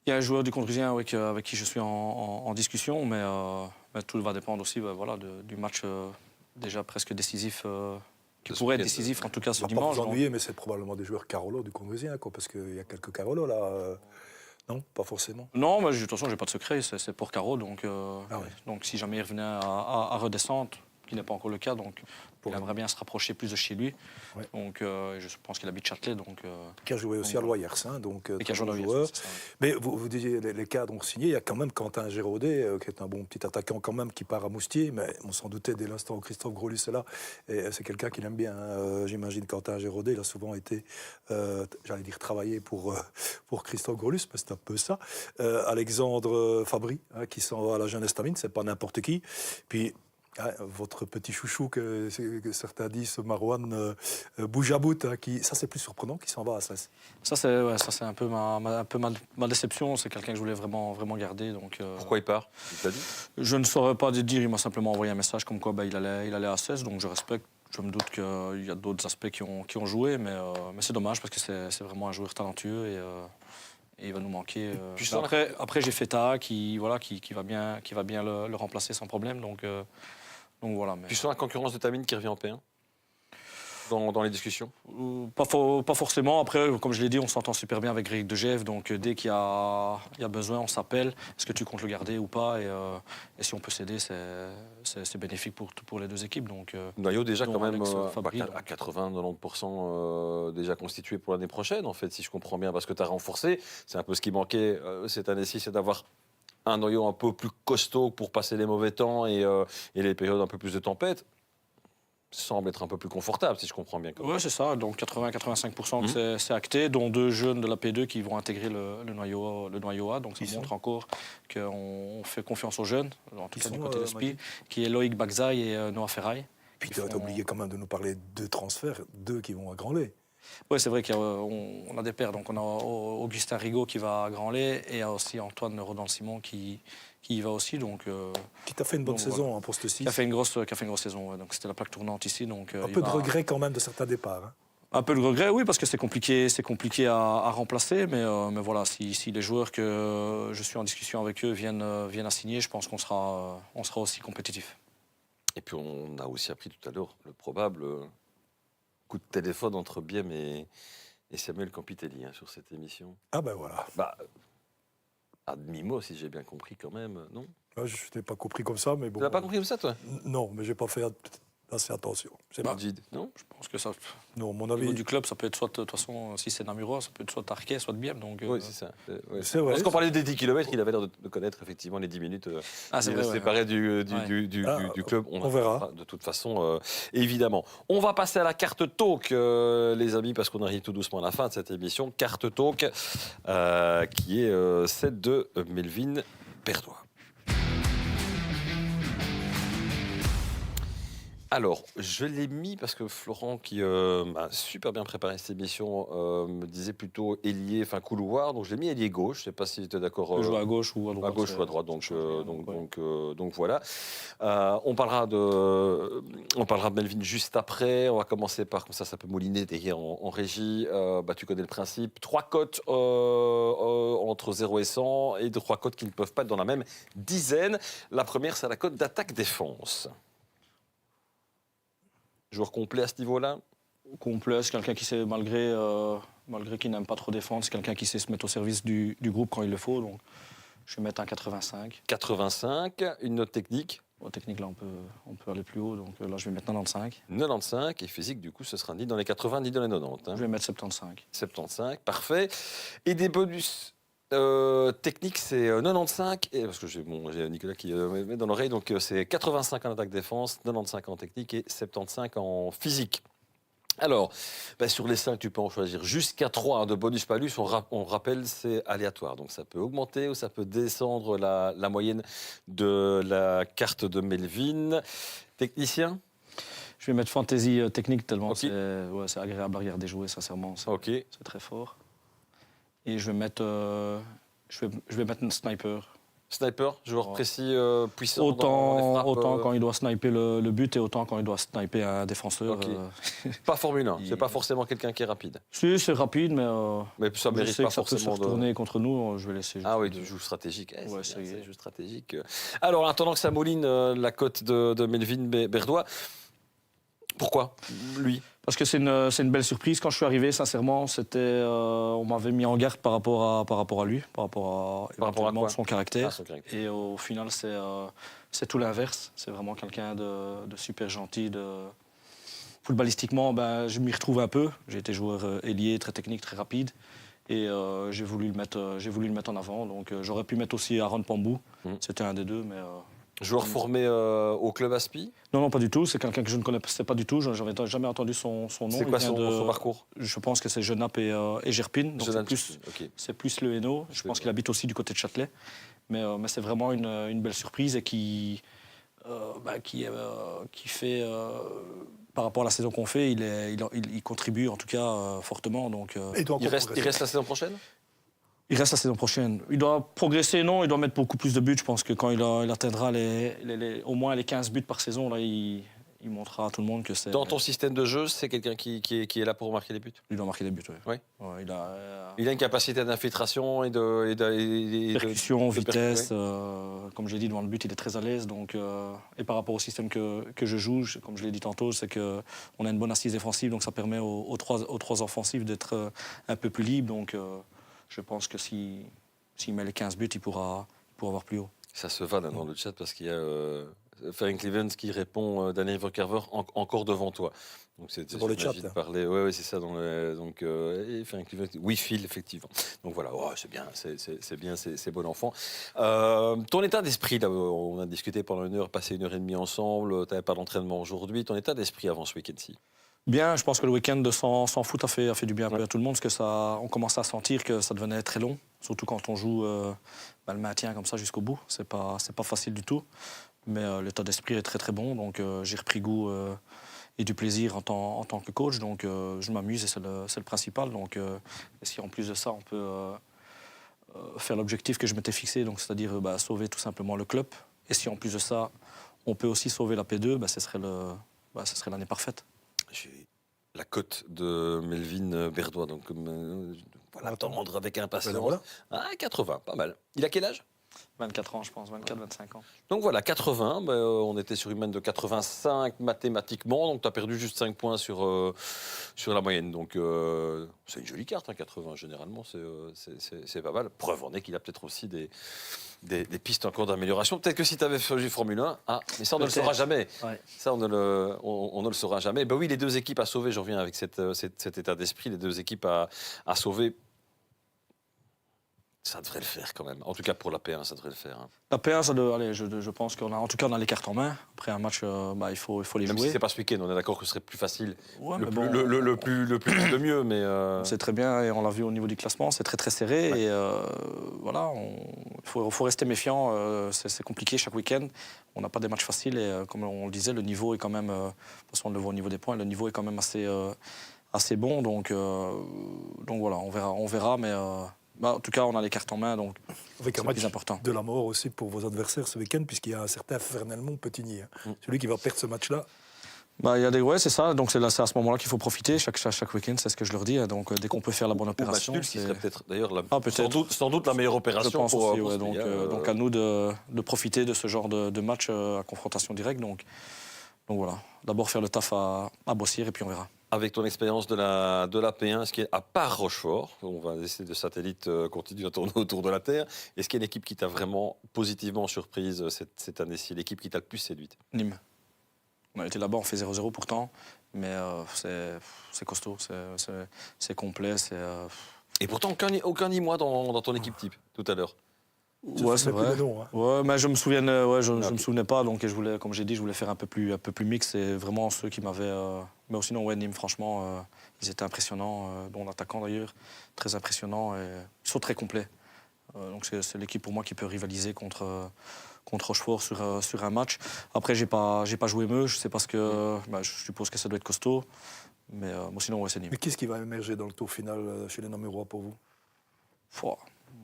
Il y a un joueur du Condrusien avec qui je suis en discussion, mais tout va dépendre aussi du match déjà presque décisif, qui pourrait être décisif, en tout cas ce dimanche. Pas vous ennuyer, mais c'est probablement des joueurs Carolo du Condrusien, parce qu'il y a quelques Carolo là. Non, pas forcément. Non, mais de toute façon, j'ai pas de secret, c'est pour Caro. Donc, ouais. Donc si jamais il revenait à redescendre, qui n'est pas encore le cas, donc il aimerait bien se rapprocher plus de chez lui. Ouais. Donc je pense qu'il habite Châtelet. Qui a joué aussi à Loyers, hein, donc et qui a joué à joueur. Mais vous disiez, les cadres ont signé. Il y a quand même Quentin Giraudet, qui est un bon petit attaquant quand même, qui part à Moustier. Mais on s'en doutait dès l'instant où Christophe Grolus est là. Et c'est quelqu'un qu'il aime bien. J'imagine Quentin Giraudet, il a souvent été, j'allais dire, travaillé pour Christophe Grolus, mais c'est un peu ça. Alexandre Fabry, hein, qui s'en va à la Jeunesse Tamine, c'est pas n'importe qui. Puis votre petit chouchou que certains disent, Marouane Boujabout, hein, ça c'est plus surprenant, qui s'en va à Sès. Ça c'est un peu ma déception. C'est quelqu'un que je voulais vraiment garder. Donc, pourquoi il part? Il t'a dit? Je ne saurais pas dire. Il m'a simplement envoyé un message comme quoi il allait à Sès. Donc je respecte. je me doute qu'il y a d'autres aspects qui ont joué, mais c'est dommage parce que c'est vraiment un joueur talentueux et il va nous manquer. Puis Après j'ai Feta qui va bien le remplacer sans problème. Donc voilà. Mais... Puis sur la concurrence de Tamine qui revient en P1 dans les discussions. Pas forcément. Après, comme je l'ai dit, on s'entend super bien avec Greg de Gève. Donc dès qu'il y a besoin, on s'appelle. Est-ce que tu comptes le garder ou pas et si on peut s'aider, c'est bénéfique pour les deux équipes. Donc, Noyau déjà quand même Fabry, à 80-90% déjà constitué pour l'année prochaine, en fait, si je comprends bien, parce que tu as renforcé. C'est un peu ce qui manquait cette année-ci, c'est d'avoir un noyau un peu plus costaud pour passer les mauvais temps et les périodes un peu plus de tempête. Semble être un peu plus confortable, si je comprends bien. Oui, c'est ça. Donc 80-85% que c'est acté, dont 2 jeunes de la P2 qui vont intégrer le noyau A. Donc ça montre encore qu'on fait confiance aux jeunes, en tout cas du côté de SPI, qui est Loïc Bagzaï et Noah Ferraille. Puis tu as oublié quand même de nous parler de transferts, 2 qui vont à Grand-Lay. Oui, c'est vrai qu'on a des paires. Donc on a Augustin Rigaud qui va à Grand-Lay et il y a aussi Antoine Rodin-Simon qui y va aussi. Donc, qui t'a fait une bonne saison voilà. En poste 6. Qui a fait une grosse saison. Ouais. Donc c'était la plaque tournante ici. Donc, un peu de regret quand même de certains départs. Hein. Un peu de regret, oui, parce que c'est compliqué à remplacer. Mais voilà, si les joueurs que je suis en discussion avec eux viennent à signer, je pense qu'on sera aussi compétitif. Et puis on a aussi appris tout à l'heure le probable coup de téléphone entre Biem et Samuel Campitelli sur cette émission. Ah ben voilà. À demi-mot, si j'ai bien compris quand même, non? Je n'ai pas compris comme ça, mais bon. Tu n'as pas compris comme ça, toi? Non, mais j'ai pas fait assez attention. C'est Majid, non? Je pense que ça... Non, mon Au niveau avis... du club, ça peut être soit, de toute façon, si c'est Namurois, ça peut être soit Arquet, soit de Biem. Donc, Oui, c'est ça. C'est vrai. Lorsqu'on parlait des 10 km, il avait l'air de connaître effectivement les 10 minutes. c'est vrai, séparé du club. On verra. De toute façon, évidemment. On va passer à la carte talk, les amis, parce qu'on arrive tout doucement à la fin de cette émission. Carte talk, qui est celle de Melvin Berdois. Alors, je l'ai mis parce que Florent, qui m'a super bien préparé cette émission, me disait plutôt ailier, enfin couloir. Donc, je l'ai mis ailier gauche. Je ne sais pas si tu es d'accord. Tu peux jouer à gauche ou à droite. À gauche ou à droite. Donc voilà. On parlera de Melvin juste après. On va commencer par, comme ça peut mouliner derrière en régie. Tu connais le principe. 3 cotes entre 0 et 100 et 3 cotes qui ne peuvent pas être dans la même dizaine. La première, c'est la cote d'attaque-défense. Joueur complet à ce niveau-là? Complet, c'est quelqu'un qui sait, malgré qu'il n'aime pas trop défendre, c'est quelqu'un qui sait se mettre au service du groupe quand il le faut. Donc, je vais mettre un 85. 85, une note technique? Technique, là, on peut aller plus haut. Donc là, je vais mettre 95. 95, et physique, du coup, ce sera ni dans les 80 ni dans les 90. Je vais mettre 75. 75, parfait. Et des bonus techniques, c'est 95, et, parce que j'ai Nicolas qui me met dans l'oreille, donc c'est 85 en attaque-défense, 95 en technique et 75 en physique. Alors, sur les 5, tu peux en choisir jusqu'à 3 de bonus-malus. On rappelle, c'est aléatoire. Donc, ça peut augmenter ou ça peut descendre la moyenne de la carte de Melvin. Technicien? Je vais mettre fantasy technique, tellement c'est agréable à regarder jouer, sincèrement. C'est très fort. Et je vais mettre un sniper. Sniper, joueur précis, puissant. Autant quand il doit sniper le but et autant quand il doit sniper un défenseur. Pas Formule 1, c'est pas forcément quelqu'un qui est rapide. Si, c'est rapide, mais ça mérite pas forcément de retourner contre nous. Je vais laisser. Ah oui, tu joues stratégique. C'est jeu stratégique. Alors, en attendant que ça mouline la cote de Melvin Berdois, pourquoi lui? Parce que c'est une belle surprise. Quand je suis arrivé, sincèrement, on m'avait mis en garde par rapport à lui, par rapport à son caractère. Et au final, c'est tout l'inverse. C'est vraiment quelqu'un de super gentil. Footballistiquement, je m'y retrouve un peu. J'ai été joueur ailier, très technique, très rapide. Et j'ai voulu le mettre en avant. Donc j'aurais pu mettre aussi Aaron Pambou. C'était un des deux, mais... Joueur formé au club Aspi? Non, pas du tout. C'est quelqu'un que je ne connaissais pas du tout. Je n'avais jamais entendu son nom. C'est quoi son parcours? Je pense que c'est Genappe et Gerpine. Donc c'est plus le Hainaut. Je pense qu'il habite aussi du côté de Châtelet. Mais c'est vraiment une belle surprise et qui fait... par rapport à la saison qu'on fait, il contribue en tout cas fortement. Donc, il reste la saison prochaine? Il reste la saison prochaine. Il doit progresser, non, il doit mettre beaucoup plus de buts. Je pense que quand il atteindra au moins les 15 buts par saison, là, il il montrera à tout le monde que c'est... Dans ton système de jeu, c'est quelqu'un qui est là pour marquer des buts. Il doit marquer des buts, oui. Oui. Ouais, Il a une capacité d'infiltration et de percussion, de vitesse, ouais. comme je l'ai dit, devant le but, il est très à l'aise. Donc, et par rapport au système que je joue, comme je l'ai dit tantôt, c'est qu'on a une bonne assise défensive, donc ça permet aux trois offensifs d'être un peu plus libres. Donc, je pense que s'il met les 15 buts, il pourra avoir plus haut. Ça se va dans le chat parce qu'il y a Frank Evans qui répond Daniel Carver encore devant toi. Donc c'est dans le chat. Parler. Oui, c'est ça. Donc Frank Evans, oui, Phil, effectivement. Donc voilà, c'est bien, c'est bien, c'est bon enfant. Ton état d'esprit, là, on a discuté pendant 1 heure, passé 1h30 ensemble. Tu n'avais pas d'entraînement aujourd'hui. Ton état d'esprit avant ce week-end-ci? Bien, je pense que le week-end de sans foot a fait du bien un peu à tout le monde, parce que on commençait à sentir que ça devenait très long, surtout quand on joue le maintien comme ça jusqu'au bout. C'est pas facile du tout, mais l'état d'esprit est très très bon, donc j'ai repris goût et du plaisir en tant que coach, donc je m'amuse et c'est le principal. Donc, et si en plus de ça on peut faire l'objectif que je m'étais fixé, donc c'est-à-dire sauver tout simplement le club, et si en plus de ça on peut aussi sauver la P2, ce serait l'année parfaite. J'ai la cote de Melvin Berdois, donc voilà, attendre avec impatience. Voilà. 80, pas mal. Il a quel âge? 24 ans, je pense, 24-25 ans. Donc voilà, 80, on était sur une moyenne de 85 mathématiquement, donc tu as perdu juste 5 points sur la moyenne. Donc c'est une jolie carte, 80, généralement, c'est pas mal. Preuve en est qu'il a peut-être aussi des pistes encore d'amélioration. Peut-être que si tu avais fait du Formule 1, mais ça on ne le saura jamais. Ouais. Ça on ne le saura jamais. Oui, les 2 équipes à sauver, je reviens avec cet état d'esprit, les 2 équipes à sauver. Ça devrait le faire quand même. En tout cas pour la P1, ça devrait le faire. La P1, je pense qu'on a les cartes en main. Après un match, il faut les même jouer. Si c'est pas ce week-end, on est d'accord que ce serait plus facile, ouais, le mieux. Mais c'est très bien et on l'a vu au niveau du classement, c'est très très serré. Ouais. Et voilà, il faut rester méfiant. C'est compliqué chaque week-end. On n'a pas des matchs faciles et comme on le disait, le niveau est quand même, de toute façon on le voit au niveau des points, le niveau est quand même assez bon. Donc voilà, on verra, mais. En tout cas, on a les cartes en main, donc avec c'est un match plus important. De la mort aussi pour vos adversaires ce week-end, puisqu'il y a un certain Fernelmont Petigny. Celui qui va perdre ce match-là. Il y a ouais, c'est ça. Donc c'est à ce moment-là qu'il faut profiter. Chaque week-end, c'est ce que je leur dis. Donc dès qu'on peut faire la bonne opération, match nul, qui serait peut-être d'ailleurs sans doute la meilleure opération. Je pense aussi, ouais, donc à nous de profiter de ce genre de match à confrontation directe. Donc voilà. D'abord faire le taf à Bossière et puis on verra. Avec ton expérience de la P1, est-ce qu'il y a, à part Rochefort, on va essayer de satellite continuer à tourner autour de la Terre, est-ce qu'il y a une équipe qui t'a vraiment positivement surprise cette année-ci, l'équipe qui t'a le plus séduite? Nîmes. On a été là-bas, on fait 0-0 pourtant, mais c'est costaud, c'est complet. Et pourtant, aucun Nîmois dans ton équipe type, tout à l'heure. Ouais, c'est vrai. Ouais, mais je me souviens, je me souvenais pas, donc comme j'ai dit, je voulais faire un peu plus mix. C'est vraiment ceux qui m'avaient. Mais sinon, ouais, Nîmes, franchement, ils étaient impressionnants, dont l'attaquant d'ailleurs, très impressionnant. Et ils sont très complets. Donc c'est l'équipe pour moi qui peut rivaliser contre Rochefort sur un match. Après, j'ai pas joué Meuse, c'est parce que je suppose que ça doit être costaud. Mais sinon, ouais, c'est Nîmes. Mais qu'est-ce qui va émerger dans le tour final chez les Namurois pour vous?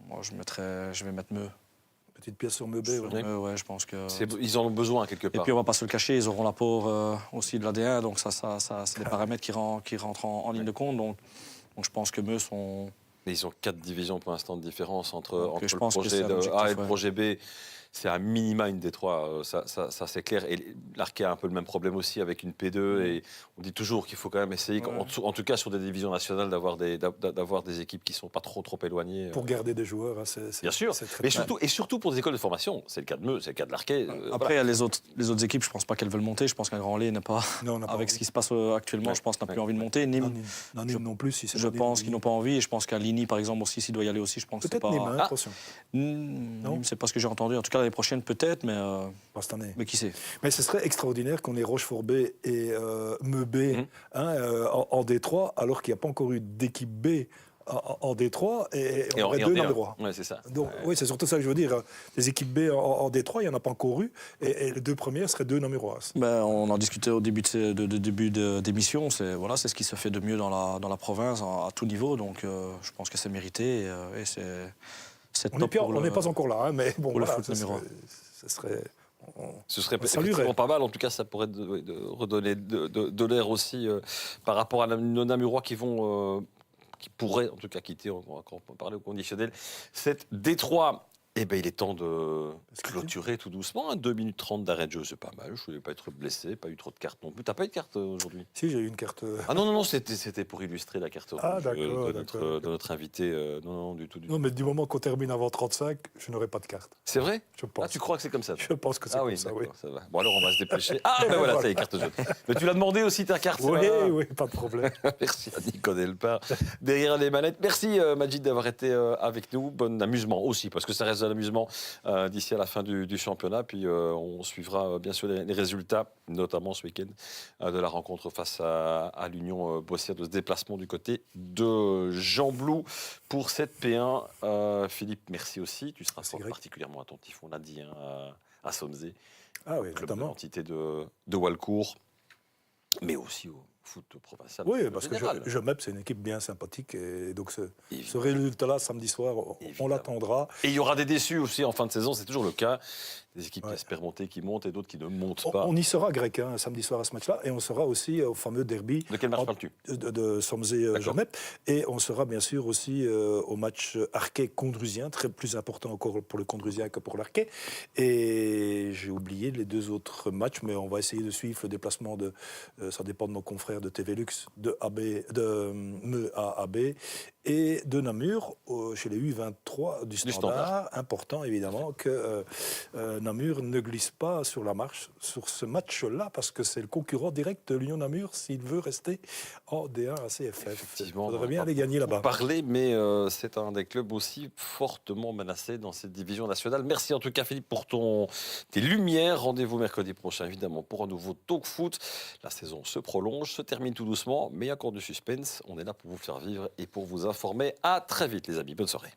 Moi, je vais mettre Meuse. Petite pièce sur Meube. Ouais, je pense que. Ils en ont besoin quelque part. Et puis on va pas se le cacher, ils auront l'apport aussi de l'AD1, donc ça c'est des paramètres qui rentrent en ligne de compte. Donc je pense que Meuse sont. Mais ils ont 4 divisions pour l'instant de différence entre le projet A et le projet B. C'est à minima une des 3, ça c'est clair. Et l'Arquet a un peu le même problème aussi avec une P2. Et on dit toujours qu'il faut quand même essayer, en tout cas sur des divisions nationales, d'avoir des équipes qui ne sont pas trop éloignées. Pour garder des joueurs, bien sûr. Et surtout pour des écoles de formation. C'est le cas de Meuse, c'est le cas de l'Arquet. Après, il y a les autres équipes, je ne pense pas qu'elles veulent monter. Je pense qu'un Grand Lay n'est pas. Non, avec ce qui se passe actuellement, je pense n'a plus envie de monter. Nîmes non plus. Si je pense qu'ils n'ont pas envie. Et je pense qu'à Ligny, par exemple, aussi, s'il doit y aller aussi, je pense que c'est pas. Nîmes, attention. Nîmes, c'est pas ce que j'ai entendu. En tout cas, l'année prochaine, peut-être, mais. Pas cette année. Mais qui sait. Mais ce serait extraordinaire qu'on ait Rochefort B et Meubé en D3, alors qu'il n'y a pas encore eu d'équipe B en D3 et on aurait 2 Namurois. Ouais, c'est ça. Donc, oui, c'est surtout ça que je veux dire. Les équipes B en D3, il n'y en a pas encore eu. Et les 2 premières seraient 2 Namurois. On en discutait au début d'émission. C'est ce qui se fait de mieux dans la province à tout niveau. Donc je pense que c'est mérité. Et c'est on n'est pas encore là, mais bon, pour voilà, le foot ce serait Ce serait saluerait. effectivement pas mal. En tout cas, ça pourrait redonner de l'air aussi par rapport à nos Namurois qui pourraient en tout cas quitter, on va encore parler au conditionnel, cette Détroit. Eh bien, il est temps de clôturer tout doucement. 2 minutes 30 d'arrêt de jeu, c'est pas mal. Je ne voulais pas être blessé, pas eu trop de cartes non plus. Tu n'as pas eu de carte aujourd'hui? Si, j'ai eu une carte. Ah non, c'était pour illustrer la carte rouge d'accord, de notre invité. Non, du tout. Non, mais du moment qu'on termine avant 35, je n'aurai pas de carte. C'est vrai? Je pense. Ah, tu crois que c'est comme ça? Je pense que c'est comme ça, oui. Ça va. Bon, alors on va se dépêcher. Ah, ben voilà, c'est les cartes jaunes. Mais tu l'as demandé aussi, ta carte? Oui, pas de problème. Merci à Nico Delpar derrière les manettes. Merci Majid d'avoir été avec nous. Bon amusement aussi, parce que ça reste de l'amusement d'ici à la fin du championnat. Puis on suivra bien sûr les résultats, notamment ce week-end, de la rencontre face à l'Union Bossière, de ce déplacement du côté de Jean Blou pour cette P1. Philippe, merci aussi. Tu seras particulièrement attentif, on l'a dit, à Somzé, Ah oui, club de notamment. l'entité de Walcourt, mais aussi au foot provincial. Oui, parce général. que Jemep, c'est une équipe bien sympathique. Et donc, ce Évidemment. résultat-là, samedi soir, on Évidemment. l'attendra. Et il y aura des déçus aussi en fin de saison, c'est toujours le cas. Des équipes qui espèrent monter, qui montent, et d'autres qui ne montent pas. On y sera, Grec, samedi soir à ce match-là. Et on sera aussi au fameux derby. De quel match parles-tu? De Somzé-Jemep. Et on sera bien sûr aussi au match Arquet-Condrusien, plus important encore pour le Condrusien que pour l'Arquet. Et j'ai oublié les 2 autres matchs, mais on va essayer de suivre le déplacement ça dépend de nos confrères de TV Lux, de Meux à AB, et de Namur, chez les U23 du Standard. Important, évidemment, que Namur ne glisse pas sur la marche sur ce match-là, parce que c'est le concurrent direct de l'Union Namur s'il veut rester en D1 à CFF. Il faudrait bien aller gagner là-bas. Parler, mais c'est un des clubs aussi fortement menacés dans cette division nationale. Merci en tout cas Philippe pour tes lumières. Rendez-vous mercredi prochain évidemment pour un nouveau Talk Foot. La saison se prolonge, se termine tout doucement, mais il y a encore du suspense. On est là pour vous faire vivre et pour vous informer. À très vite les amis, bonne soirée.